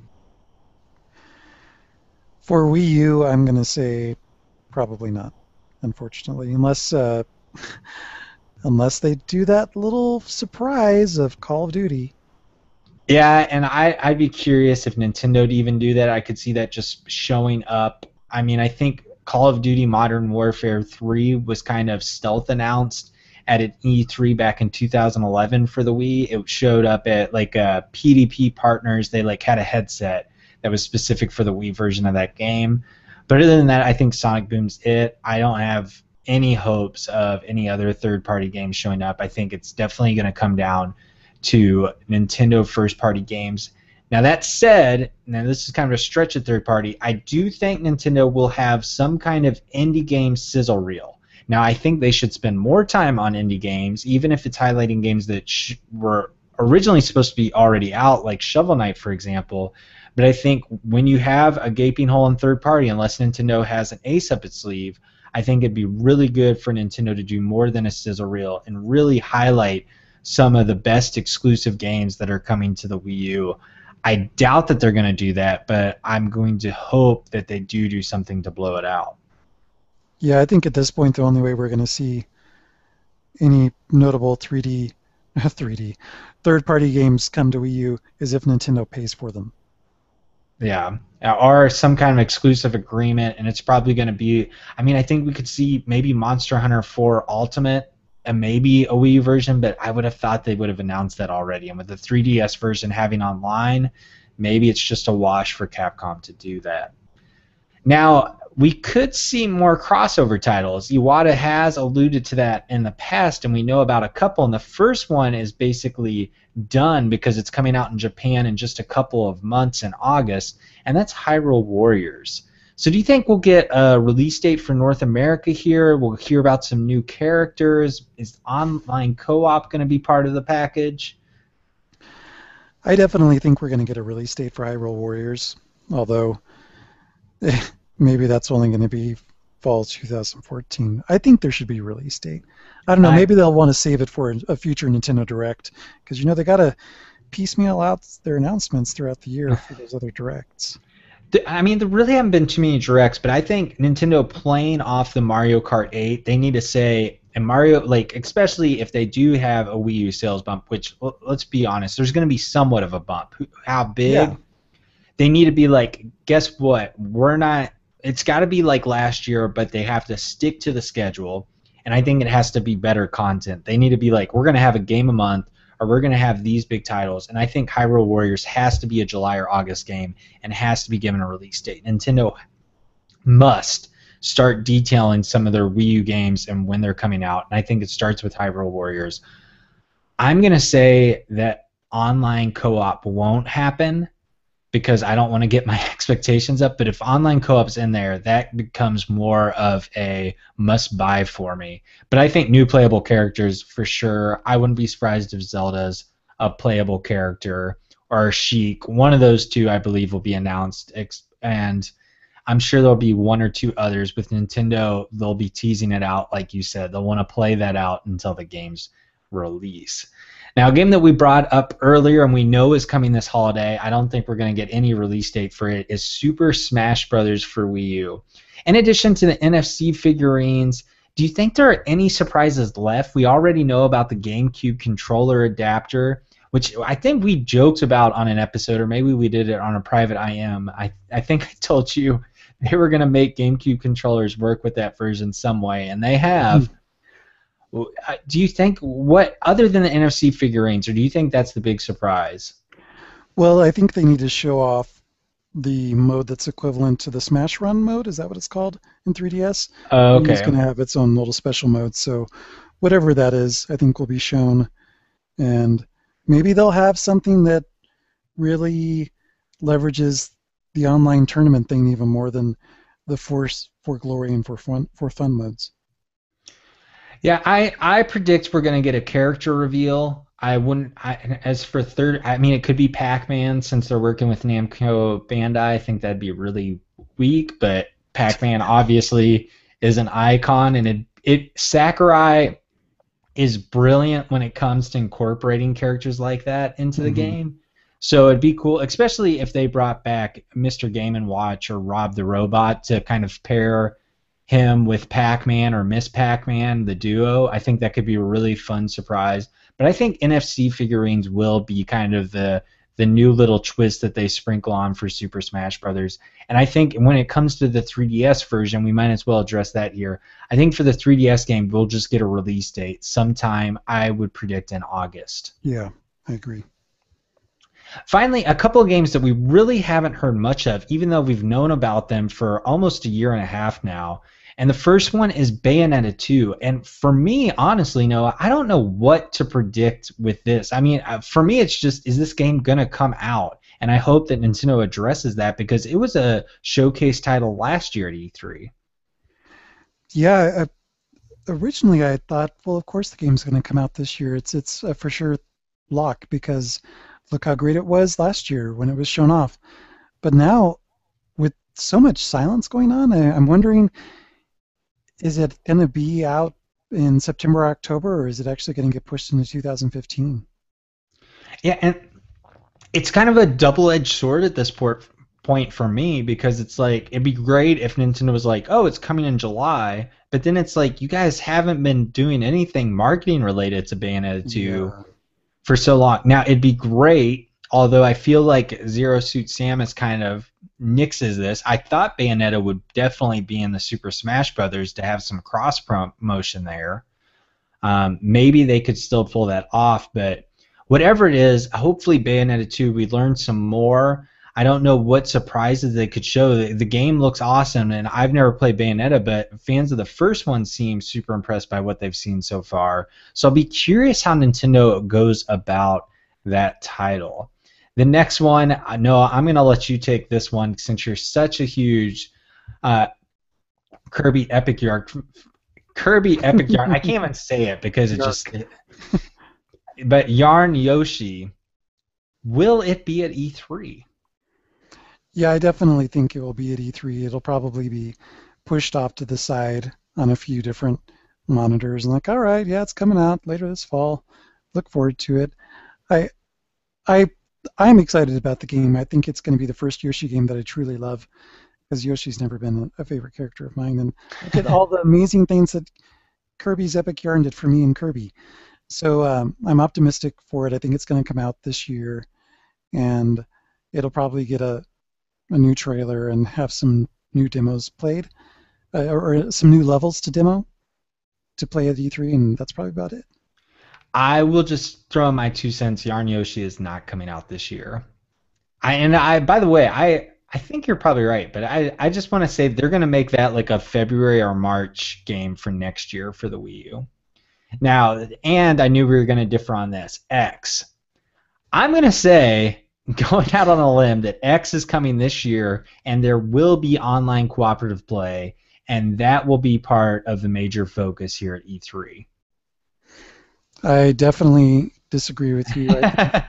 For Wii U, I'm going to say probably not, unfortunately, unless they do that little surprise of Call of Duty. Yeah, and I'd be curious if Nintendo would even do that. I could see that just showing up. I mean, I think Call of Duty Modern Warfare 3 was kind of stealth announced at an E3 back in 2011 for the Wii. It showed up at like PDP Partners. They like had a headset that was specific for the Wii version of that game. But other than that, I think Sonic Boom's it. I don't have any hopes of any other third-party games showing up. I think it's definitely going to come down to Nintendo first-party games. Now that said, now this is kind of a stretch at third-party, I do think Nintendo will have some kind of indie game sizzle reel. Now I think they should spend more time on indie games, even if it's highlighting games that were originally supposed to be already out, like Shovel Knight, for example. But I think when you have a gaping hole in third party, unless Nintendo has an ace up its sleeve, I think it'd be really good for Nintendo to do more than a sizzle reel and really highlight some of the best exclusive games that are coming to the Wii U. I doubt that they're going to do that, but I'm going to hope that they do something to blow it out. Yeah, I think at this point the only way we're going to see any notable 3D third-party games come to Wii U is if Nintendo pays for them. Yeah, or some kind of exclusive agreement, and it's probably going to be. I mean, I think we could see maybe Monster Hunter 4 Ultimate and maybe a Wii U version, but I would have thought they would have announced that already. And with the 3DS version having online, maybe it's just a wash for Capcom to do that. Now, we could see more crossover titles. Iwata has alluded to that in the past, and we know about a couple. And the first one is basically done because it's coming out in Japan in just a couple of months in August, and that's Hyrule Warriors. So do you think we'll get a release date for North America here? We'll hear about some new characters. Is online co-op going to be part of the package? I definitely think we're going to get a release date for Hyrule Warriors, although maybe that's only going to be fall 2014. I think there should be a release date. I don't know. Maybe they'll want to save it for a future Nintendo Direct because they got to piecemeal out their announcements throughout the year for those other directs. I mean, there really haven't been too many directs, but I think Nintendo playing off the Mario Kart 8, they need to say, and Mario, like, especially if they do have a Wii U sales bump, which, let's be honest, there's going to be somewhat of a bump. How big? Yeah. They need to be like, guess what? We're not, it's got to be like last year, but they have to stick to the schedule, and I think it has to be better content. They need to be like, we're going to have a game a month. or we're going to have these big titles. And I think Hyrule Warriors has to be a July or August game and has to be given a release date. Nintendo must start detailing some of their Wii U games and when they're coming out. And I think it starts with Hyrule Warriors. I'm going to say that online co-op won't happen because I don't want to get my expectations up. But if online co-op's in there, that becomes more of a must-buy for me. But I think new playable characters for sure. I wouldn't be surprised if Zelda's a playable character or Sheik. One of those two, I believe, will be announced. And I'm sure there'll be one or two others. With Nintendo, they'll be teasing it out, like you said. They'll want to play that out until the game's release. Now, a game that we brought up earlier and we know is coming this holiday, I don't think we're going to get any release date for it, is Super Smash Bros. For Wii U. In addition to the NFC figurines, do you think there are any surprises left? We already know about the GameCube controller adapter, which I think we joked about on an episode, or maybe we did it on a private IM. I think I told you they were going to make GameCube controllers work with that version some way, and they have. Do you think, what other than the NFC figurines, or do you think that's the big surprise? Well, I think they need to show off the mode that's equivalent to the Smash Run mode. Is that what it's called in 3DS? Wii U's Okay. going to have its own little special mode. So whatever that is, I think will be shown. And maybe they'll have something that really leverages the online tournament thing even more than the for glory and for fun modes. Yeah, I predict we're gonna get a character reveal. I wouldn't. As for third, I mean, it could be Pac-Man since they're working with Namco Bandai. I think that'd be really weak, but Pac-Man obviously is an icon, and it Sakurai is brilliant when it comes to incorporating characters like that into the Hmm. game. So it'd be cool, especially if they brought back Mr. Game and Watch or Rob the Robot to kind of pair him with Pac-Man or Miss Pac-Man, the duo. I think that could be a really fun surprise. But I think NFC figurines will be kind of the new little twist that they sprinkle on for Super Smash Brothers. And I think when it comes to the 3DS version, we might as well address that here. I think for the 3DS game, we'll just get a release date sometime. I would predict in August. Yeah, I agree. Finally, a couple of games that we really haven't heard much of, even though we've known about them for almost a year and a half now. And the first one is Bayonetta 2. And for me, honestly, Noah, I don't know what to predict with this. I mean, for me, it's just, is this game going to come out? And I hope that Nintendo addresses that because it was a showcase title last year at E3. Yeah, originally I thought, well, of course the game's going to come out this year. It's a for sure lock because look how great it was last year when it was shown off. But now, with so much silence going on, I'm wondering, is it going to be out in September, October, or is it actually going to get pushed into 2015? Yeah, and it's kind of a double-edged sword at this point for me because it's like it'd be great if Nintendo was like, "Oh, it's coming in July," but then it's like you guys haven't been doing anything marketing related to Bayonetta 2 Yeah. for so long. Now, it'd be great, although I feel like Zero Suit Samus kind of nixes this. I thought Bayonetta would definitely be in the Super Smash Brothers to have some cross promotion there. Maybe they could still pull that off, but whatever it is, hopefully Bayonetta 2, we learned some more. I don't know what surprises they could show. The game looks awesome, and I've never played Bayonetta, but fans of the first one seem super impressed by what they've seen so far. So I'll be curious how Nintendo goes about that title. The next one, Noah, I'm going to let you take this one since you're such a huge uh, Kirby Epic Yarn. Kirby Epic Yarn. I can't even say it because it just. Yark. But Yarn Yoshi, will it be at E3? Yeah, I definitely think it will be at E3. It'll probably be pushed off to the side on a few different monitors and like, all right, yeah, it's coming out later this fall. Look forward to it. I I I'm excited about the game. I think it's going to be the first Yoshi game that I truly love because Yoshi's never been a favorite character of mine, and look at all the amazing things that Kirby's Epic Yarn did for me and Kirby. So I'm optimistic for it. I think it's going to come out this year, and it'll probably get a new trailer and have some new demos played, or some new levels to demo to play at E3, and that's probably about it. I will just throw in my 2 cents. Yarn Yoshi is not coming out this year. I by the way, I think you're probably right, but I just want to say they're going to make that like a February or March game for next year for the Wii U. Now, and I knew we were going to differ on this. X. I'm going to say, going out on a limb, that X is coming this year, and there will be online cooperative play, and that will be part of the major focus here at E3. I definitely disagree with you. I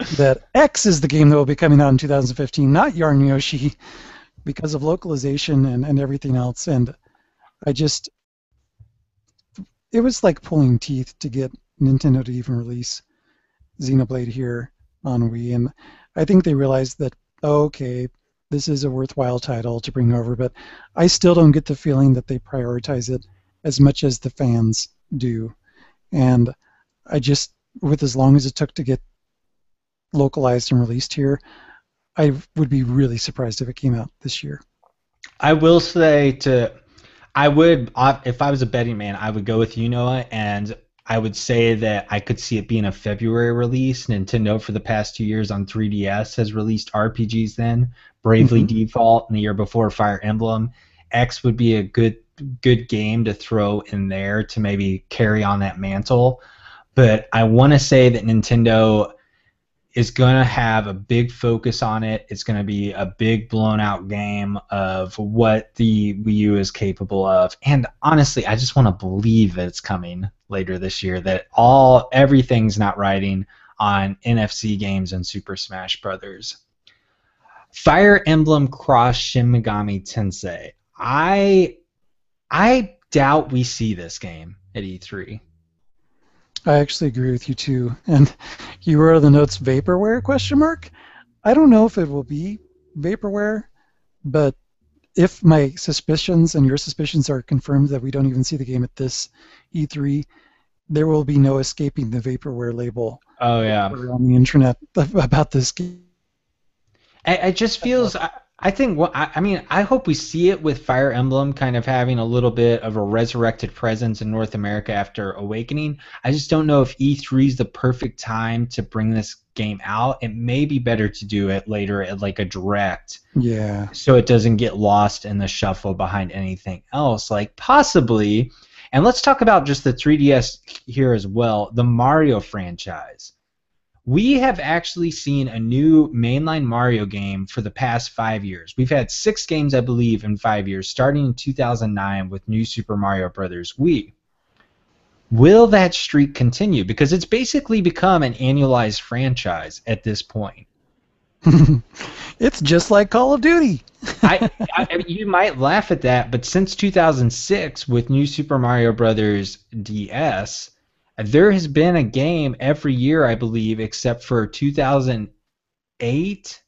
think that X is the game that will be coming out in 2015, not Yarn Yoshi, because of localization and everything else. And I just, it was like pulling teeth to get Nintendo to even release Xenoblade here on Wii. And I think they realized that, oh, okay, this is a worthwhile title to bring over, but I still don't get the feeling that they prioritize it as much as the fans do. And I just, with as long as it took to get localized and released here, I would be really surprised if it came out this year. I will say I would, if I was a betting man, I would go with you, Noah, and I would say that I could see it being a February release. Nintendo for the past 2 years on 3DS has released RPGs then, Bravely Hmm. Default, and the year before Fire Emblem. X would be a good game to throw in there to maybe carry on that mantle. But I want to say that Nintendo is going to have a big focus on it. It's going to be a big blown out game of what the Wii U is capable of. And honestly, I just want to believe that it's coming later this year, that everything's not riding on NFC games and Super Smash Brothers. Fire Emblem Cross Shin Megami Tensei. I doubt we see this game at E3. I actually agree with you too. And you wrote the notes vaporware question mark. I don't know if it will be vaporware, but if my suspicions and your suspicions are confirmed that we don't even see the game at this E3, there will be no escaping the vaporware label Oh yeah. on the internet about this game. It just feels. I think. I mean, I hope we see it with Fire Emblem kind of having a little bit of a resurrected presence in North America after Awakening. I just don't know if E3 is the perfect time to bring this game out. It may be better to do it later at like a direct, Yeah. so it doesn't get lost in the shuffle behind anything else. Like possibly, and let's talk about just the 3DS here as well. The Mario franchise. We have actually seen a new mainline Mario game for the past 5 years. We've had 6 games, I believe, in 5 years, starting in 2009 with New Super Mario Bros. Wii. Will that streak continue? Because it's basically become an annualized franchise at this point. It's just like Call of Duty. You might laugh at that, but since 2006 with New Super Mario Bros. DS, there has been a game every year, I believe, except for 2008,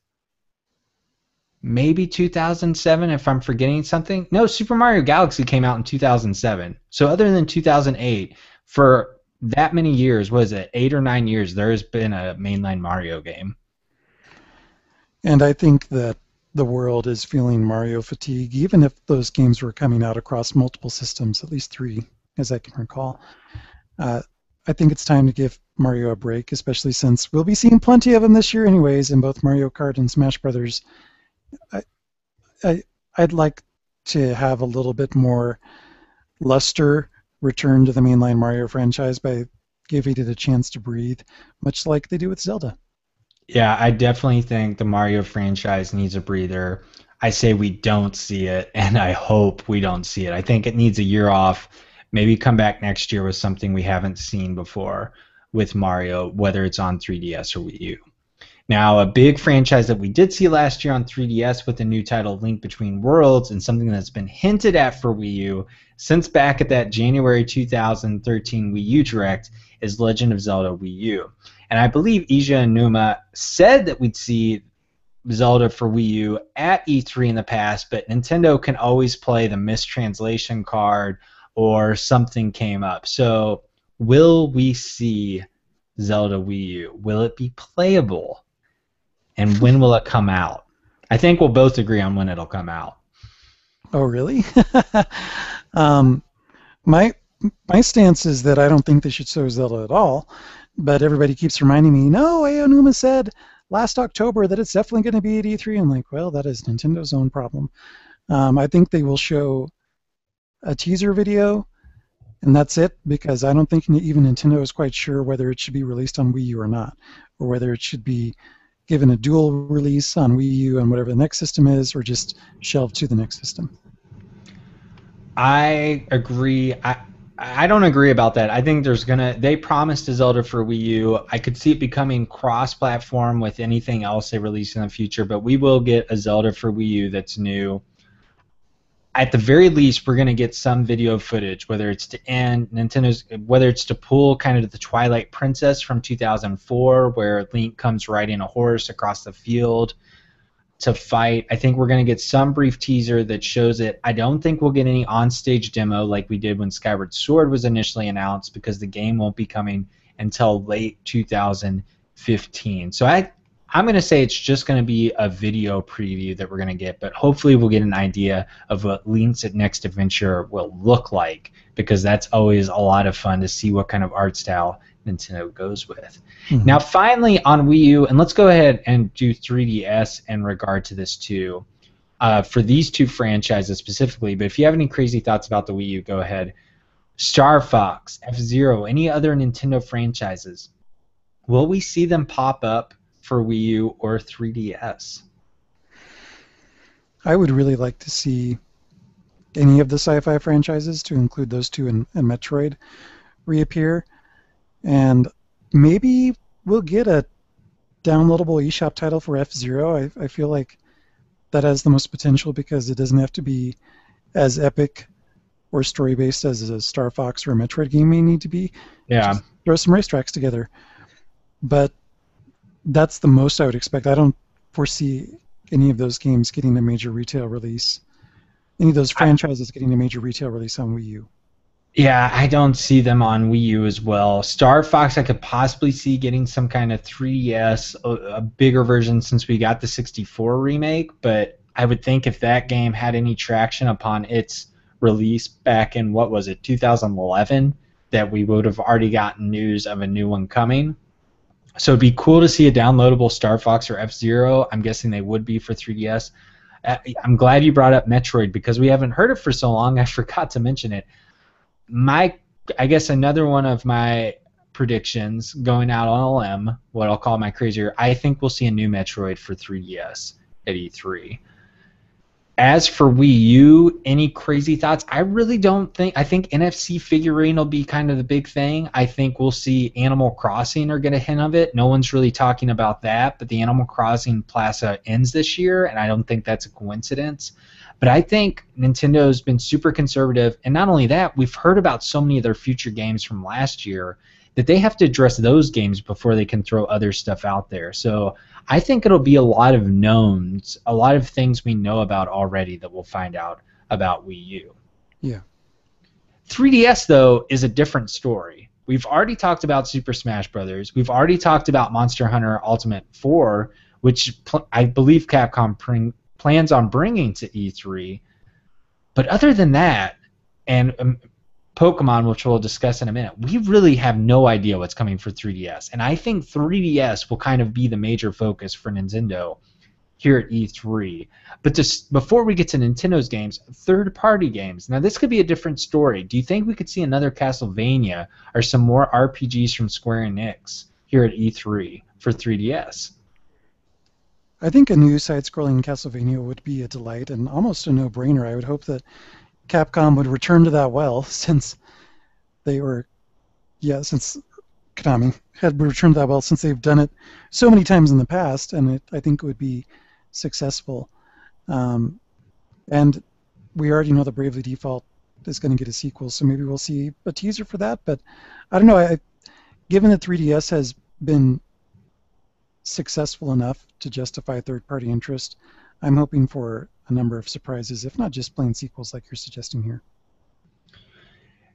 maybe 2007, if I'm forgetting something. No, Super Mario Galaxy came out in 2007. So other than 2008, for that many years, what is it, 8 or 9 years, there has been a mainline Mario game. And I think that the world is feeling Mario fatigue, even if those games were coming out across multiple systems, at least 3, as I can recall. Uh, I think it's time to give Mario a break, especially since we'll be seeing plenty of them this year anyways in both Mario Kart and Smash Brothers. I, I'd like to have a little bit more luster return to the mainline Mario franchise by giving it a chance to breathe, much like they do with Zelda. Yeah, I definitely think the Mario franchise needs a breather. I say we don't see it, and I hope we don't see it. I think it needs a year off. Maybe come back next year with something we haven't seen before with Mario, whether it's on 3DS or Wii U. Now, a big franchise that we did see last year on 3DS with the new title Link Between Worlds and something that's been hinted at for Wii U since back at that January 2013 Wii U Direct is Legend of Zelda Wii U. And I believe Ija and Numa said that we'd see Zelda for Wii U at E3 in the past, but Nintendo can always play the mistranslation card or something came up. So will we see Zelda Wii U? Will it be playable? And when will it come out? I think we'll both agree on when it'll come out. Oh, really? um, my my stance is that I don't think they should show Zelda at all, but everybody keeps reminding me, no, Aonuma said last October that it's definitely going to be at E3. I'm like, well, that is Nintendo's own problem. I think they will show a teaser video, and that's it, because I don't think even Nintendo is quite sure whether it should be released on Wii U or not, or whether it should be given a dual release on Wii U and whatever the next system is, or just shelved to the next system. I agree. I don't agree about that. I think they promised a Zelda for Wii U. I could see it becoming cross-platform with anything else they release in the future, but we will get a Zelda for Wii U that's new. At the very least, we're going to get some video footage, whether it's whether it's to pull kind of the Twilight Princess from 2004, where Link comes riding a horse across the field to fight. I think we're going to get some brief teaser that shows it. I don't think we'll get any on-stage demo like we did when Skyward Sword was initially announced, because the game won't be coming until late 2015. So I'm going to say it's just going to be a video preview that we're going to get, but hopefully we'll get an idea of what Link's Next Adventure will look like, because that's always a lot of fun to see what kind of art style Nintendo goes with. Mm-hmm. Now, finally, on Wii U, and let's go ahead and do 3DS in regard to this too, for these two franchises specifically, but if you have any crazy thoughts about the Wii U, go ahead. Star Fox, F-Zero, any other Nintendo franchises, will we see them pop up for Wii U or 3DS? I would really like to see any of the sci-fi franchises, to include those two and Metroid, reappear. And maybe we'll get a downloadable eShop title for F-Zero. I feel like that has the most potential, because it doesn't have to be as epic or story-based as a Star Fox or a Metroid game may need to be. Yeah. Just throw some racetracks together. But that's the most I would expect. I don't foresee any of those games getting a major retail release. Any of those franchises getting a major retail release on Wii U. Yeah, I don't see them on Wii U as well. Star Fox I could possibly see getting some kind of 3DS, a bigger version, since we got the 64 remake, but I would think if that game had any traction upon its release back in, 2011, that we would have already gotten news of a new one coming. So it'd be cool to see a downloadable Star Fox or F-Zero. I'm guessing they would be for 3DS. I'm glad you brought up Metroid, because we haven't heard it for so long. I forgot to mention it. I guess another one of my predictions, going out on a limb, what I'll call my crazier, I think we'll see a new Metroid for 3DS at E3. As for Wii U, any crazy thoughts? I really don't think. I think NFC figurine will be kind of the big thing. I think we'll see Animal Crossing or get a hint of it. No one's really talking about that, but the Animal Crossing Plaza ends this year, and I don't think that's a coincidence. But I think Nintendo's been super conservative, and not only that, we've heard about so many of their future games from last year that they have to address those games before they can throw other stuff out there. So I think it'll be a lot of knowns, a lot of things we know about already that we'll find out about Wii U. Yeah. 3DS, though, is a different story. We've already talked about Super Smash Bros. We've already talked about Monster Hunter Ultimate 4, which I believe Capcom plans on bringing to E3. But other than that, and Pokemon, which we'll discuss in a minute, we really have no idea what's coming for 3DS. And I think 3DS will kind of be the major focus for Nintendo here at E3. But just before we get to Nintendo's games, third-party games. Now, this could be a different story. Do you think we could see another Castlevania or some more RPGs from Square Enix here at E3 for 3DS? I think a new side-scrolling Castlevania would be a delight and almost a no-brainer. I would hope that Capcom would return to that well, since Konami had returned to that well, since they've done it so many times in the past, and I think it would be successful. And we already know that Bravely Default is going to get a sequel, so maybe we'll see a teaser for that. But I don't know. Given that 3DS has been successful enough to justify third-party interest, I'm hoping for a number of surprises, if not just plain sequels like you're suggesting here.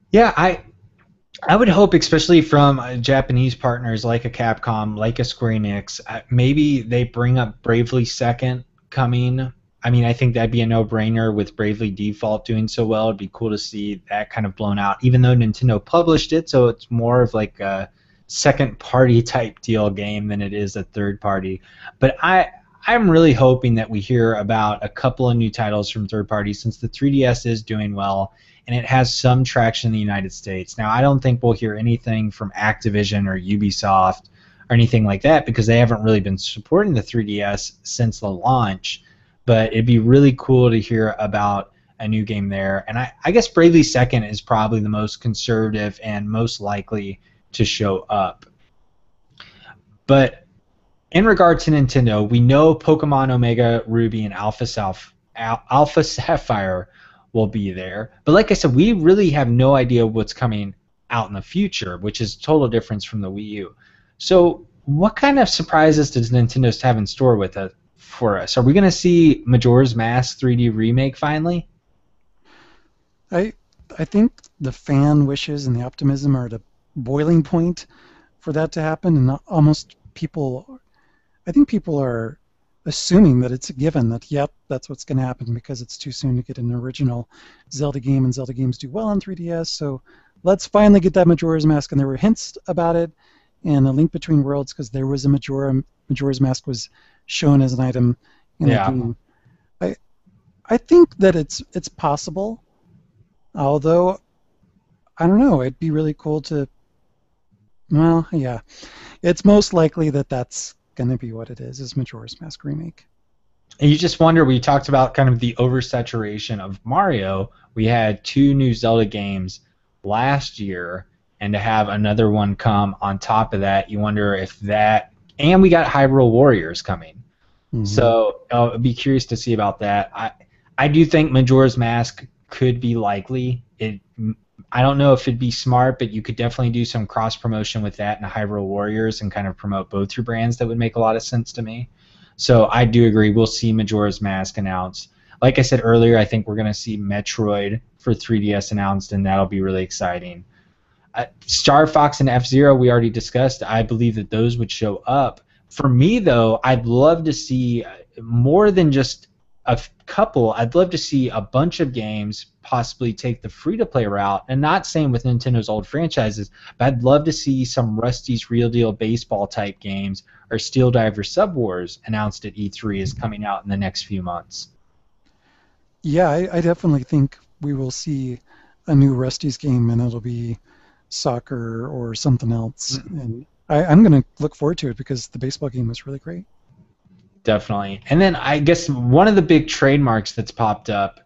Yeah, I would hope, especially from Japanese partners like a Capcom, like a Square Enix, maybe they bring up Bravely Second coming I mean, I think that'd be a no-brainer with Bravely Default doing so well. It'd be cool to see that kind of blown out, even though Nintendo published it, so it's more of like a second-party type deal game than it is a third-party. But I'm really hoping that we hear about a couple of new titles from third parties since the 3DS is doing well and it has some traction in the United States. Now, I don't think we'll hear anything from Activision or Ubisoft or anything like that because they haven't really been supporting the 3DS since the launch. But it'd be really cool to hear about a new game there. And I guess Bravely Second is probably the most conservative and most likely to show up. But in regard to Nintendo, we know Pokemon Omega Ruby and Alpha Sapphire will be there. But like I said, we really have no idea what's coming out in the future, which is a total difference from the Wii U. So what kind of surprises does Nintendo have in store with it for us? Are we going to see Majora's Mask 3D remake finally? I I think the fan wishes and the optimism are at a boiling point for that to happen, and almost people, I think people are assuming that it's a given that yep, that's what's going to happen because it's too soon to get an original Zelda game, and Zelda games do well on 3DS. So let's finally get that Majora's Mask, and there were hints about it, and a Link Between Worlds because there was a Majora's Mask was shown as an item in the Yeah. game. I I think that it's possible, although I don't know. It'd be really cool to. Well, yeah, it's most likely that that's going to be what it is Majora's Mask remake. And you just wonder, we talked about kind of the oversaturation of Mario. We had two new Zelda games last year, and to have another one come on top of that, you wonder if that. And we got Hyrule Warriors coming. Hmm. So I'd be curious to see about that. I do think Majora's Mask could be likely. I don't know if it'd be smart, but you could definitely do some cross promotion with that and Hyrule Warriors and kind of promote both your brands. That would make a lot of sense to me. So I do agree. We'll see Majora's Mask announced. Like I said earlier, I think we're going to see Metroid for 3DS announced, and that'll be really exciting. Star Fox and F-Zero we already discussed. I believe that those would show up. For me, though, I'd love to see more than just a couple. I'd love to see a bunch of games possibly take the free-to-play route, and not saying with Nintendo's old franchises, but I'd love to see some Rusty's Real Deal Baseball type games or Steel Diver Sub Wars announced at E3 is coming out in the next few months. Yeah, I definitely think we will see a new Rusty's game, and it'll be soccer or something else. And I'm going to look forward to it because the baseball game was really great. Definitely. And then I guess one of the big trademarks that's popped up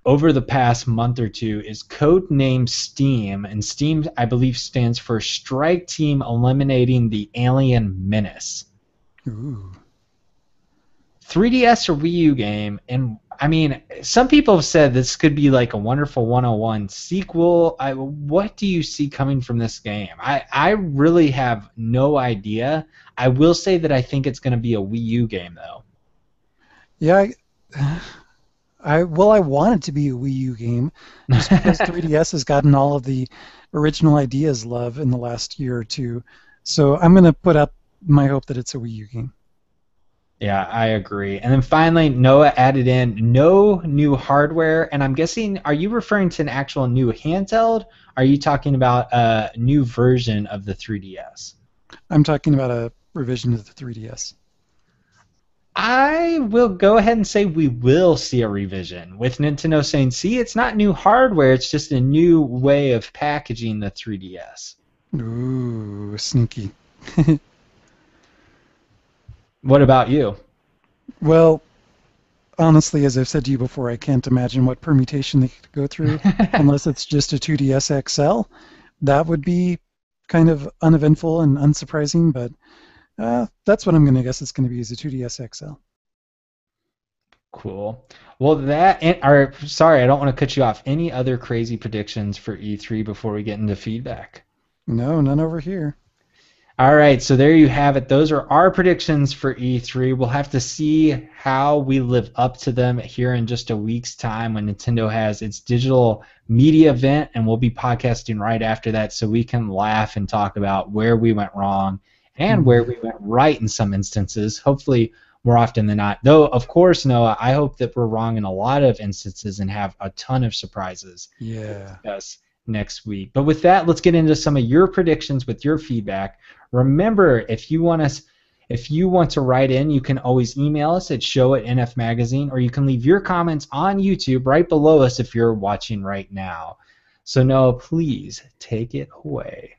over the past month or two is code name Steam, and Steam, I believe, stands for Strike Team Eliminating the Alien Menace. Ooh. 3DS or Wii U game, and I mean, some people have said this could be like a Wonderful 101 sequel. What do you see coming from this game? I really have no idea. I will say that I think it's going to be a Wii U game, though. Yeah, I want it to be a Wii U game just because 3DS has gotten all of the original ideas love in the last year or two. So I'm going to put up my hope that it's a Wii U game. Yeah, I agree. And then finally, Noah added in no new hardware, and I'm guessing, are you referring to an actual new handheld? Are you talking about a new version of the 3DS? I'm talking about a revision of the 3DS. I will go ahead and say we will see a revision, with Nintendo saying, see, it's not new hardware, it's just a new way of packaging the 3DS. Ooh, sneaky. What about you? Well, honestly, as I've said to you before, I can't imagine what permutation they could go through unless it's just a 2DS XL. That would be kind of uneventful and unsurprising, but that's what I'm going to guess it's going to be is a 2DS XL. Cool. Well, or sorry, I don't want to cut you off. Any other crazy predictions for E3 before we get into feedback? No, none over here. All right, so there you have it. Those are our predictions for E3. We'll have to see how we live up to them here in just a week's time when Nintendo has its digital media event, and we'll be podcasting right after that so we can laugh and talk about where we went wrong and where we went right in some instances. Hopefully, more often than not. Though, of course, Noah, I hope that we're wrong in a lot of instances and have a ton of surprises to Yeah. discuss next week. But with that, let's get into some of your predictions with your feedback. Remember, if you want to write in, you can always email us at show@nfmagazine, or you can leave your comments on YouTube right below us if you're watching right now. So Noah, please take it away.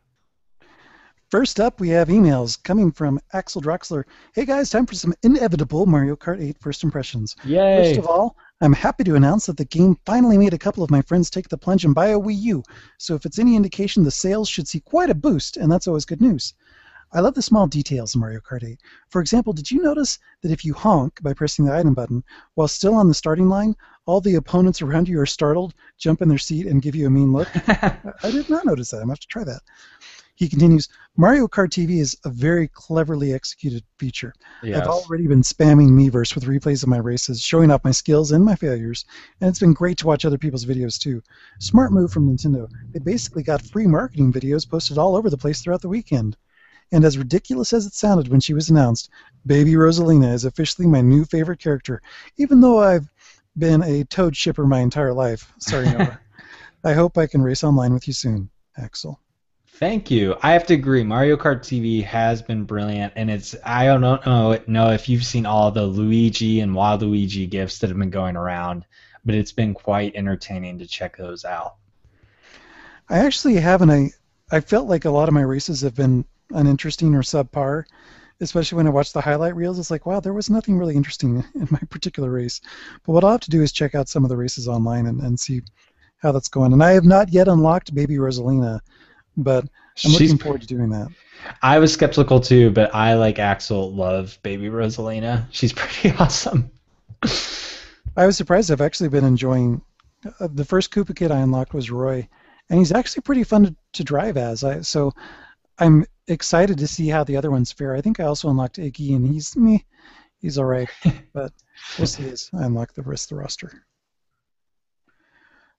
First up, we have emails coming from Axel Droxler. Hey guys, time for some inevitable Mario Kart 8 first impressions. First Yay! of all, I'm happy to announce that the game finally made a couple of my friends take the plunge and buy a Wii U. So if it's any indication, the sales should see quite a boost, and that's always good news. I love the small details in Mario Kart 8. For example, did you notice that if you honk by pressing the item button while still on the starting line, all the opponents around you are startled, jump in their seat, and give you a mean look? I did not notice that. I'm going to have to try that. He continues, Mario Kart TV is a very cleverly executed feature. I've Yes. already been spamming Miiverse with replays of my races, showing off my skills and my failures, and it's been great to watch other people's videos too. Smart move from Nintendo. They basically got free marketing videos posted all over the place throughout the weekend. And as ridiculous as it sounded when she was announced, Baby Rosalina is officially my new favorite character, even though I've been a Toad shipper my entire life. Sorry, Noah. I hope I can race online with you soon, Axel. Thank you. I have to agree. Mario Kart TV has been brilliant, and I don't know if you've seen all the Luigi and Waluigi gifs that have been going around, but it's been quite entertaining to check those out. I actually haven't. I felt like a lot of my races have been uninteresting or subpar, especially when I watch the highlight reels. It's like, wow, there was nothing really interesting in my particular race. But what I'll have to do is check out some of the races online and see how that's going. And I have not yet unlocked Baby Rosalina, but I'm She's looking forward to doing that. I was skeptical too, but I, like Axel, love Baby Rosalina. She's pretty awesome. I was surprised. I've actually been enjoying. The first Koopa Kid I unlocked was Roy, and he's actually pretty fun to drive as. So I'm excited to see how the other ones fare. I think I also unlocked Iggy, and he's all right, but we'll see as I unlock the rest of the roster.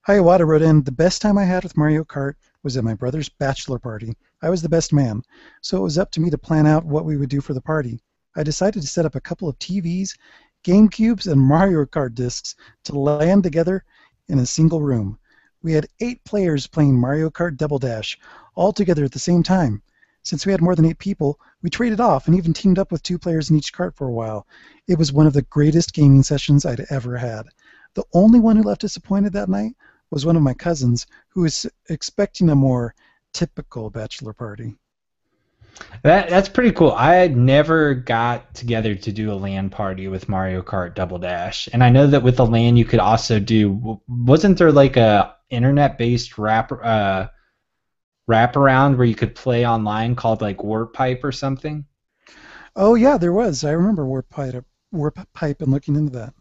Hiawatha wrote in, the best time I had with Mario Kart was at my brother's bachelor party. I was the best man, so it was up to me to plan out what we would do for the party. I decided to set up a couple of TVs, GameCubes, and Mario Kart discs to land together in a single room. We had 8 players playing Mario Kart Double Dash, all together at the same time. Since we had more than 8 people, we traded off and even teamed up with 2 players in each cart for a while. It was one of the greatest gaming sessions I'd ever had. The only one who left disappointed that night was one of my cousins who was expecting a more typical bachelor party. That's pretty cool. I had never got together to do a LAN party with Mario Kart Double Dash, and I know that with the LAN you could also do. Wasn't there like a internet-based wraparound where you could play online called like Warp Pipe or something? Oh yeah, there was. I remember Warp Pipe and looking into that.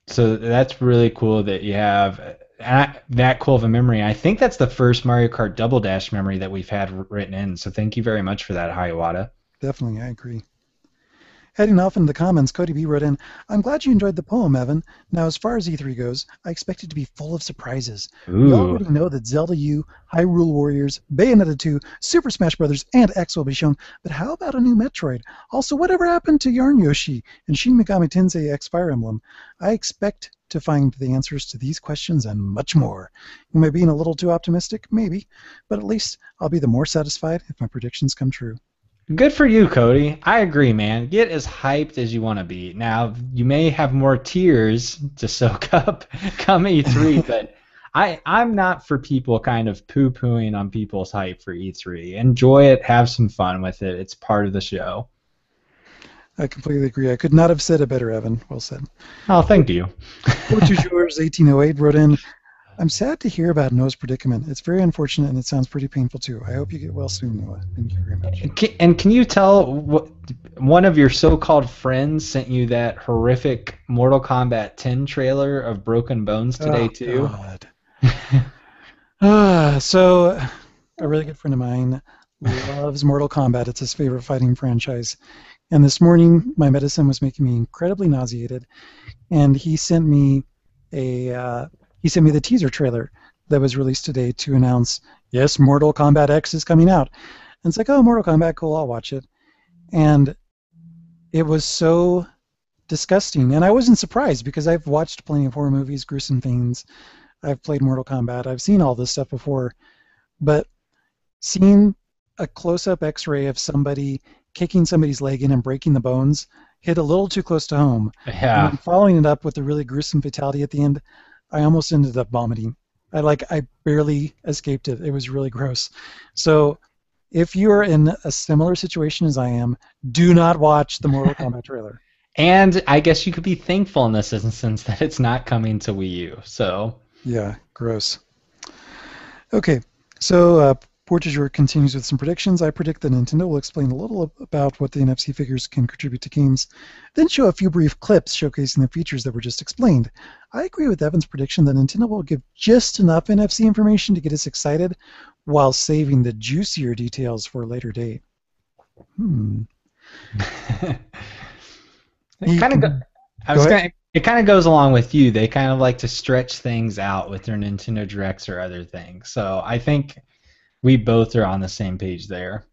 So that's really cool that you have that cool of a memory. I think that's the first Mario Kart Double Dash memory that we've had written in. So thank you very much for that, Hiawatha. Definitely, I agree. Heading off into the comments, Cody B wrote in, I'm glad you enjoyed the poem, Evan. Now, as far as E3 goes, I expect it to be full of surprises. We Ooh. already know that Zelda U, Hyrule Warriors, Bayonetta 2, Super Smash Bros., and X will be shown, but how about a new Metroid? Also, whatever happened to Yarn Yoshi and Shin Megami Tensei X Fire Emblem? I expect to find the answers to these questions and much more. Am I being a little too optimistic? Maybe, but at least I'll be the more satisfied if my predictions come true. Good for you, Cody. I agree, man. Get as hyped as you want to be. Now, you may have more tears to soak up come E3, but I'm not for people kind of poo-pooing on people's hype for E3. Enjoy it. Have some fun with it. It's part of the show. I completely agree. I could not have said it better, Evan. Well said. Oh, thank you. Which is yours, 1808, wrote in, I'm sad to hear about Noah's predicament. It's very unfortunate and it sounds pretty painful too. I hope you get well soon, Noah. Thank you very much. Can you tell what one of your so-called friends sent you that horrific Mortal Kombat 10 trailer of Broken Bones today too? God. So a really good friend of mine loves Mortal Kombat. It's his favorite fighting franchise. And this morning, my medicine was making me incredibly nauseated, and he sent me the teaser trailer that was released today to announce, yes, Mortal Kombat X is coming out. And it's like, oh, Mortal Kombat, cool, I'll watch it. And it was so disgusting. And I wasn't surprised because I've watched plenty of horror movies, gruesome things. I've played Mortal Kombat. I've seen all this stuff before. But seeing a close-up X-ray of somebody kicking somebody's leg in and breaking the bones hit a little too close to home. And Yeah. then following it up with a really gruesome fatality at the end, I almost ended up vomiting. I barely escaped it. It was really gross. So if you're in a similar situation as I am, do not watch the Mortal Kombat trailer. And I guess you could be thankful in this instance that it's not coming to Wii U. So Yeah, gross. Okay, so Portager continues with some predictions. I predict that Nintendo will explain a little about what the NFC figures can contribute to games, then show a few brief clips showcasing the features that were just explained. I agree with Evan's prediction that Nintendo will give just enough NFC information to get us excited while saving the juicier details for a later date. Hmm. it You kind of can I go was ahead. kind of, it kind of goes along with you. They kind of like to stretch things out with their Nintendo Directs or other things. So I think we both are on the same page there.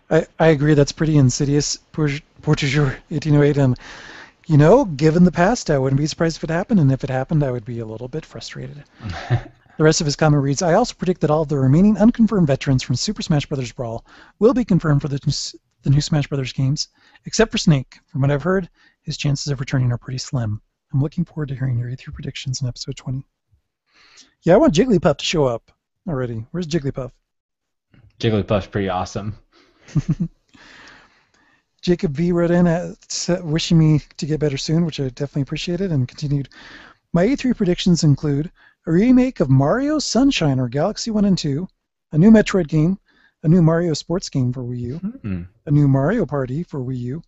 I agree. That's pretty insidious, Portager 1808. And, given the past, I wouldn't be surprised if it happened. And if it happened, I would be a little bit frustrated. The rest of his comment reads, I also predict that all of the remaining unconfirmed veterans from Super Smash Bros. Brawl will be confirmed for the new Smash Bros. Games, except for Snake. From what I've heard, his chances of returning are pretty slim. I'm looking forward to hearing your E3 predictions in episode 20. Yeah, I want Jigglypuff to show up already. Where's Jigglypuff? Jigglypuff's pretty awesome. Jacob V wrote in wishing me to get better soon, which I definitely appreciated, and continued. My E3 predictions include a remake of Mario Sunshine or Galaxy 1 and 2, a new Metroid game, a new Mario sports game for Wii U, Hmm. a new Mario Party for Wii U,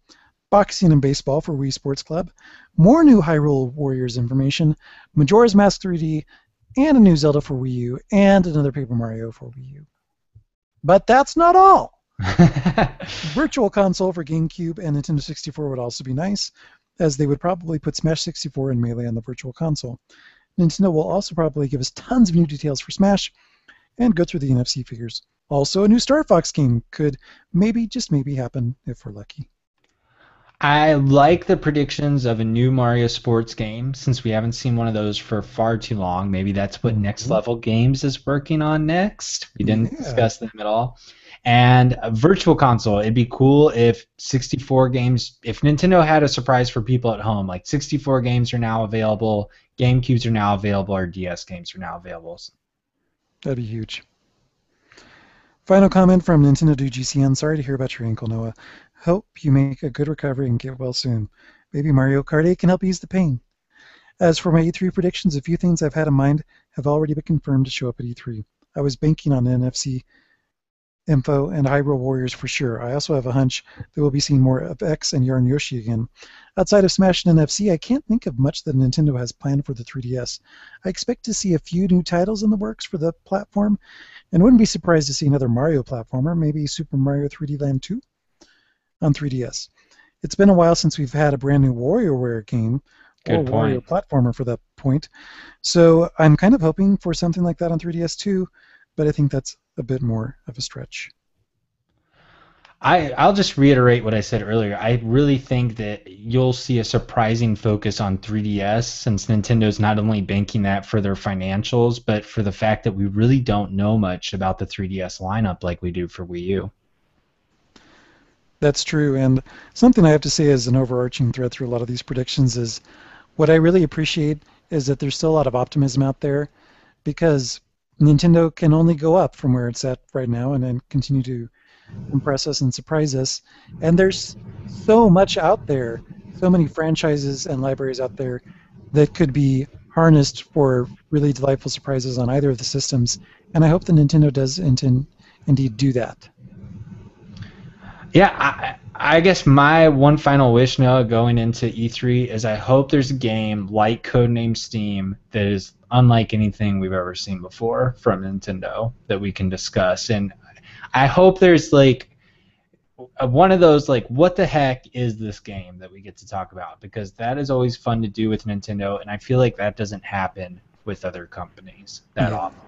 boxing and baseball for Wii Sports Club, more new Hyrule Warriors information, Majora's Mask 3D, and a new Zelda for Wii U, and another Paper Mario for Wii U. But that's not all. Virtual Console for GameCube and Nintendo 64 would also be nice, as they would probably put Smash 64 and Melee on the Virtual Console. Nintendo will also probably give us tons of new details for Smash and go through the NFC figures. Also, a new Star Fox game could maybe, just maybe, happen if we're lucky. I like the predictions of a new Mario sports game since we haven't seen one of those for far too long. Maybe that's what Next Mhm. Level Games is working on next. We didn't Yeah, discuss them at all. And a virtual console, it'd be cool if 64 games, if Nintendo had a surprise for people at home, like 64 games are now available, GameCubes are now available, or DS games are now available. that'd be huge. Final comment from Nintendo GCN. Sorry to hear about your ankle, Noah. Hope you make a good recovery and get well soon. Maybe Mario Kart 8 can help ease the pain. As for my E3 predictions, a few things I've had in mind have already been confirmed to show up at E3. I was banking on NFC info and Hyrule Warriors for sure. I also have a hunch that we'll be seeing more of X and Yarn Yoshi again. Outside of Smash and NFC, I can't think of much that Nintendo has planned for the 3DS. I expect to see a few new titles in the works for the platform, and wouldn't be surprised to see another Mario platformer, maybe Super Mario 3D Land 2 on 3DS. It's been a while since we've had a brand new WarioWare game, or Good Wario point. platformer for that point. So I'm kind of hoping for something like that on 3DS too, but I think that's a bit more of a stretch. I'll just reiterate what I said earlier. I really think that you'll see a surprising focus on 3DS since Nintendo's not only banking that for their financials, but for the fact that we really don't know much about the 3DS lineup like we do for Wii U. That's true, and something I have to say as an overarching thread through a lot of these predictions is what I really appreciate is that there's still a lot of optimism out there because Nintendo can only go up from where it's at right now and then continue to impress us and surprise us. And there's so much out there, so many franchises and libraries out there that could be harnessed for really delightful surprises on either of the systems. And I hope that Nintendo does indeed do that. Yeah, I guess my one final wish, Noah, going into E3 is I hope there's a game like Codename Steam that is unlike anything we've ever seen before from Nintendo that we can discuss. And I hope there's like one of those like what the heck is this game that we get to talk about because that is always fun to do with Nintendo and I feel like that doesn't happen with other companies that Yeah. often.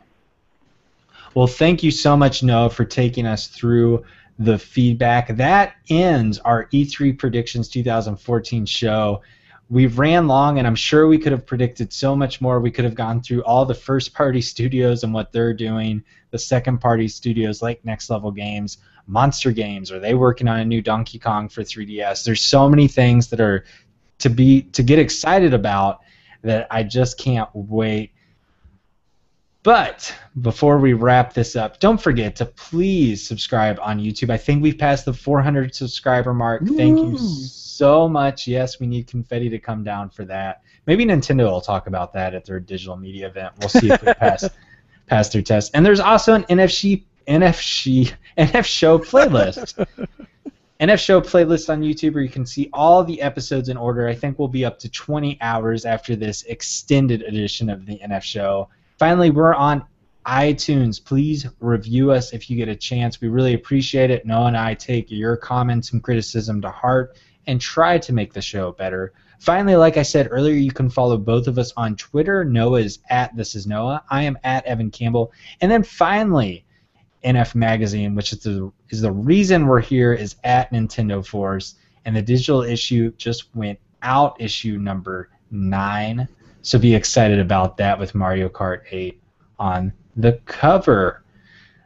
Well, thank you so much, Noah, for taking us through the feedback. That ends our E3 Predictions 2014 show. We ran long, and I'm sure we could have predicted so much more. We could have gone through all the first-party studios and what they're doing, the second-party studios like Next Level Games, Monster Games. Are they working on a new Donkey Kong for 3DS? There's so many things that are to get excited about that I just can't wait. But before we wrap this up, don't forget to please subscribe on YouTube. I think we've passed the 400 subscriber mark. Woo! Thank you so much. Yes, we need confetti to come down for that. Maybe Nintendo will talk about that at their digital media event. We'll see if we pass their test. And there's also an NF show playlist. NF Show playlist on YouTube where you can see all the episodes in order. I think we'll be up to 20 hours after this extended edition of the NF Show. Finally, we're on iTunes. Please review us if you get a chance. We really appreciate it. Noah and I take your comments and criticism to heart and try to make the show better. Finally, like I said earlier, you can follow both of us on Twitter. Noah is at This Is Noah. I am at Evan Campbell. And then finally, NF Magazine, which is the reason we're here, is at Nintendo Force. And the digital issue just went out, issue number 9. So be excited about that with Mario Kart 8 on the cover.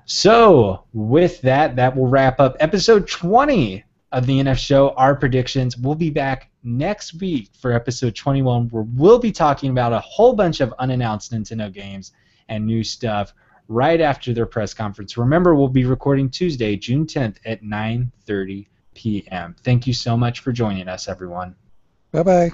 So with that, that will wrap up episode 20 of the NF Show, our predictions. We'll be back next week for episode 21, where we'll be talking about a whole bunch of unannounced Nintendo games and new stuff right after their press conference. Remember, we'll be recording Tuesday, June 10th at 9:30 p.m. Thank you so much for joining us, everyone. Bye-bye.